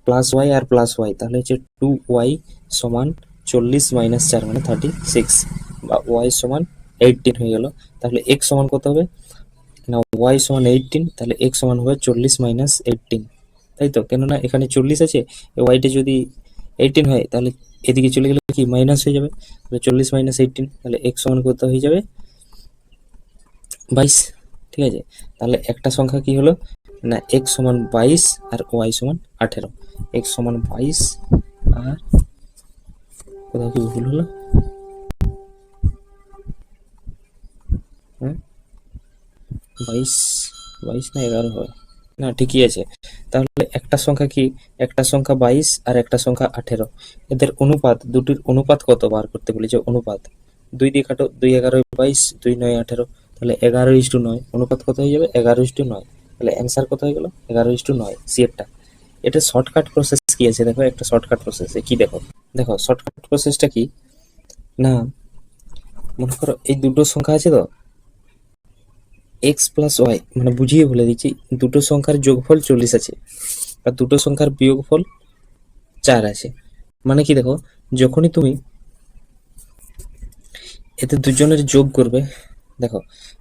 প্লাস ওয়াই আর প্লাস ওয়াই, তাহলে হচ্ছে 2y সমান 40 মাইনাস 4 মানে 36, বা ওয়াই সমান 18 হয়ে গেল। তাহলে এক্স সমান কত হবে না, ওয়াই সমান 18, তাহলে এক্স সমান হবে 40 মাইনাস 18, তাই তো? কেননা এখানে 40 আছে, ওয়াইটা যদি 18 হয় তাহলে এদিকে চলে গেলে কি মাইনাস হয়ে যাবে, তাহলে 40 মাইনাস 18, তাহলে এক্স সমান কত হয়ে যাবে 22। ঠিক আছে, তাহলে একটা সংখ্যা কি হলো না, এক্স সমান 22 আর ওয়াই সমান 18। এক্স সমান 22 আর কোথাও কি ভুল হলো? হ্যাঁ, 22 22 না 11 হয় না, ঠিকই আছে। তাহলে একটা সংখ্যা কি, একটা সংখ্যা 22 আর একটা সংখ্যা 18, এদের অনুপাত, দুটির অনুপাত কত বার করতে বলেছে। অনুপাত 2 দিয়ে কাটো, 2 11 22, 2 9 18, তাহলে 11:9, অনুপাত কত হয়ে যাবে 11:9। তাহলে অ্যান্সার কত হয়ে গেল 11:9, সিএরটা। এটা শর্টকাট প্রসেস কি আছে দেখো, একটা শর্টকাট প্রসেস কি দেখো, দেখো শর্টকাট প্রসেসটা কি না, মনে করো এই দুটো সংখ্যা আছে তো, এক্স প্লাস ওয়াই, মানে বুঝিয়ে বলে দিচ্ছি, দুটো সংখ্যার যোগফল 40 আছে আর দুটো সংখ্যার বিয়োগফল 4 আছে। মানে কি দেখো, যখনই তুমি এতে দুজনের যোগ করবে, দেখো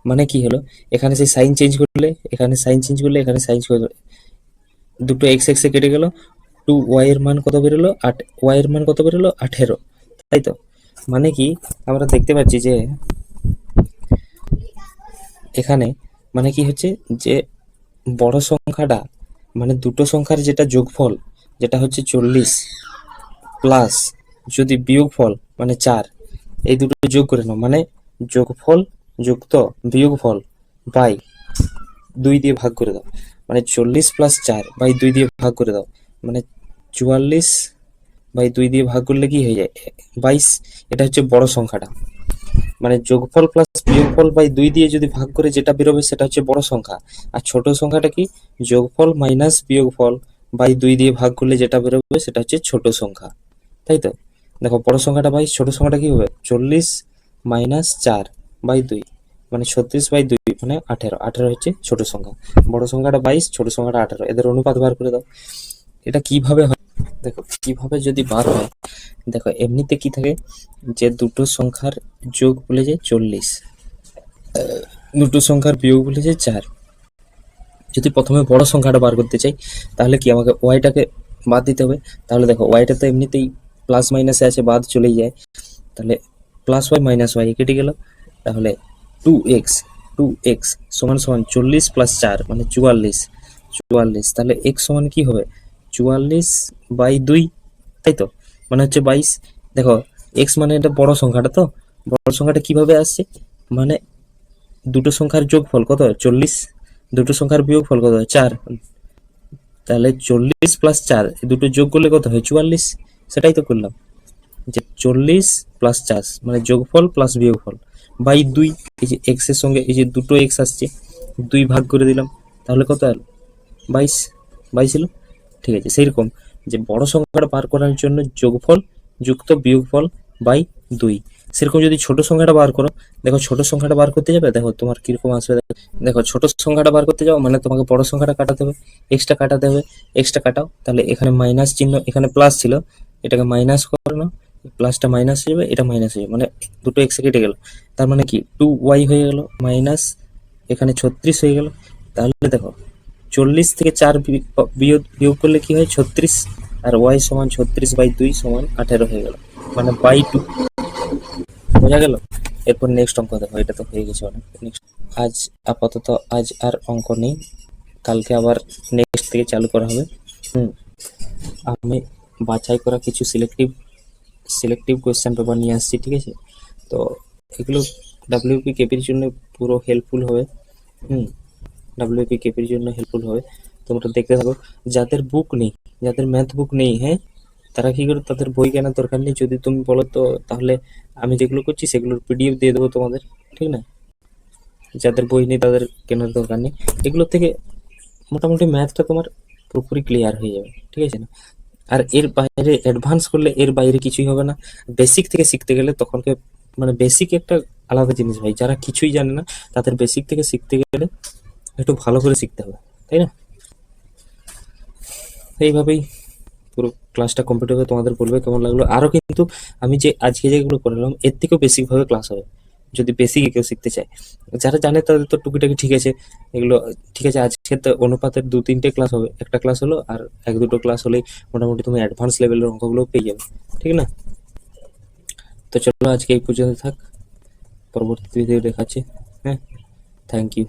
মানে কি হলো, এখানে সেই সাইন চেঞ্জ করলে, এখানে সাইন চেঞ্জ করলে, এখানে সাইন করলে, দুটো এক্স এক্সে কেটে গেল, 2y এর মান কত বেরোলো, ওয়াই এর মান কত বেরোলো 18, তাই তো? মানে কি আমরা দেখতে পাচ্ছি যে এখানে মানে কি হচ্ছে, যে বড় সংখ্যাটা মানে দুটো সংখ্যার যেটা যোগফল, যেটা হচ্ছে 40 প্লাস যদি বিয়োগফল মানে 4, এই দুটো যোগ করে নাও, মানে যোগফল যুক্ত বিয়োগফল বাই 2 দিয়ে ভাগ করে দাও, মানে 40 প্লাস 4 বাই 2 দিয়ে ভাগ করে দাও, মানে 44 বাই 2 দিয়ে ভাগ করলে কি হয়ে যায় 22। এটা হচ্ছে বড় সংখ্যাটা, মানে যোগফল প্লাস বিয়োগফল বাই 2 দিয়ে যদি ভাগ করে যেটা বেরোবে সেটা হচ্ছে বড় সংখ্যা, আর ছোট সংখ্যাটা কি, যোগফল মাইনাস বিয়োগফল বাই 2 দিয়ে ভাগ করলে যেটা বেরোবে সেটা হচ্ছে ছোট সংখ্যা, তাই তো? দেখো বড় সংখ্যাটা 22, ছোট সংখ্যাটা কি হবে 40 মাইনাস 4 বাই 2, মানে 36 বাই 2 মানে 18, 18 হচ্ছে ছোট সংখ্যা, বড় সংখ্যাটা 22, ছোট সংখ্যাটা 18, এদের অনুপাত বার করে দাও। এটা কিভাবে হয় দেখো, কিভাবে যদি বার হয় দেখো, এমনিতে কি থাকে যে দুটো সংখ্যার যোগ বলে যায় 40, দুটো সংখ্যার বিয়োগ বলে যায় 4। যদি প্রথমে বড় সংখ্যাটা বার করতে চাই তাহলে কি আমাকে ওয়াইটাকে বাদ দিতে হবে। তাহলে দেখো ওয়াইটা তো এমনিতেই প্লাস মাইনাসে আছে, বাদ চলেই যায়, তাহলে প্লাস ওয়াই মাইনাস ওয়াই কেটে গেল, তাহলে 2x, 2x সমান সমান 40 প্লাস 4 মানে 44, 44, তাহলে এক্স সমান কি হবে 44 বাই 2, তাই তো? মানে হচ্ছে 22। দেখো এক্স মানে এটা বড় সংখ্যাটা, তো বড় সংখ্যাটা কিভাবে আসছে, মানে দুটো সংখ্যার যোগফল কত 40, দুটো সংখ্যার বিয়োগফল কত 4, তাহলে 40 প্লাস 4 দুটো যোগ করলে কত হয় 44, সেটাই তো করলাম, যে 40 প্লাস 4 মানে যোগফল প্লাস বিয়োগফল বাই 2, এই যে এক্স এর সঙ্গে এই যে দুটো এক্স আসছে 2 ভাগ করে দিলাম, তাহলে কত হলো 22, 22 হলো। ঠিক আছে, সেইরকম যে বড় সংখ্যাটা বার করার জন্য যোগফল যুক্ত বিয়োগফল বাই 2, সেরকম যদি ছোট সংখ্যাটা বার করো, দেখো ছোট সংখ্যাটা বার করতে যাবে, দেখো তোমার কিরকম আসবে, দেখো ছোট সংখ্যাটা বার করতে যাও মানে তোমাকে বড় সংখ্যাটা কাটাতে হবে, এক্সটা কাটাতে হবে, এক্সটা কাটাও, তাহলে এখানে মাইনাস চিহ্ন, এখানে প্লাস ছিল, এটাকে মাইনাস করে নাও, প্লাসটা মাইনাস হয়ে যাবে, এটা মাইনাস হয়ে যাবে, মানে দুটো এক্স কেটে গেল, তার মানে কি 2y হয়ে গেল মাইনাস এখানে 36 হয়ে গেল। তাহলে দেখো 40 থেকে 4 বিয়োগ বিয়োগ করলে কি হয় 36, আর ওয়াই সমান 36 বাই 2 সমান 18 হয়ে গেল, মানে বাই 2। বোঝা গেল? এরপর নেক্সট অঙ্ক দেখো, এটা তো হয়ে গেছে অনেক। নেক্সট আজ আপাতত আজ আর অঙ্ক নেই, কালকে আবার নেক্সট থেকে চালু করা হবে। আমি বাছাই করা কিছু সিলেক্টিভ কোয়েশ্চেন পেপার নিয়ে আসছি, ঠিক আছে? তো এগুলো ডাব্লিউপি কেপির জন্য পুরো হেল্পফুল হবে। ডাব্লিউপি কেপির জন্য হেল্পফুল হবে, তোমরা দেখতে থাকো। যাদের বুক নেই, যাদের ম্যাথ বুক নেই, হ্যাঁ, তারা কি করে, তাদের বই কেনার দরকার নেই। যদি তুমি বলো তো তাহলে আমি যেগুলো করছি সেগুলোর পিডিএফ দিয়ে দেবো তোমাদের, ঠিক না? যাদের বই নেই তাদের কেনার দরকার নেই। এগুলোর থেকে মোটামুটি ম্যাথটা তোমার পুরোপুরি ক্লিয়ার হয়ে যাবে, ঠিক আছে না? আর এর বাইরে অ্যাডভান্স করলে এর বাইরে কিছুই হবে না। বেসিক থেকে শিখতে গেলে তখনকে মানে বেসিক একটা আলাদা জিনিস ভাই, যারা কিছুই জানে না তাদের বেসিক থেকে শিখতে গেলে একটু ভালো করে শিখতে হবে, তাই না? এইভাবেই পুরো ক্লাসটা কমপ্লিট হবে। তোমাদের বলবে কেমন লাগলো। আরও কিন্তু আমি যে আজকে যেগুলো করলাম এর থেকেও বেসিকভাবে ক্লাস হবে যদি বেসিক কেউ শিখতে চায়। যারা জানে তাদের তো টুকিটাকি ঠিক আছে, এগুলো ঠিক আছে। আজকে তো অনুপাতের 2-3টে ক্লাস হবে, একটা ক্লাস হলো আর 1-2টো ক্লাস হলেই মোটামুটি তুমি অ্যাডভান্স লেভেলের অঙ্কগুলো পেয়ে যাবে, ঠিক না? তো চলো আজকে এই পর্যন্ত থাক, পরবর্তী ভিডিও দেখাচ্ছি। হ্যাঁ, থ্যাংক ইউ।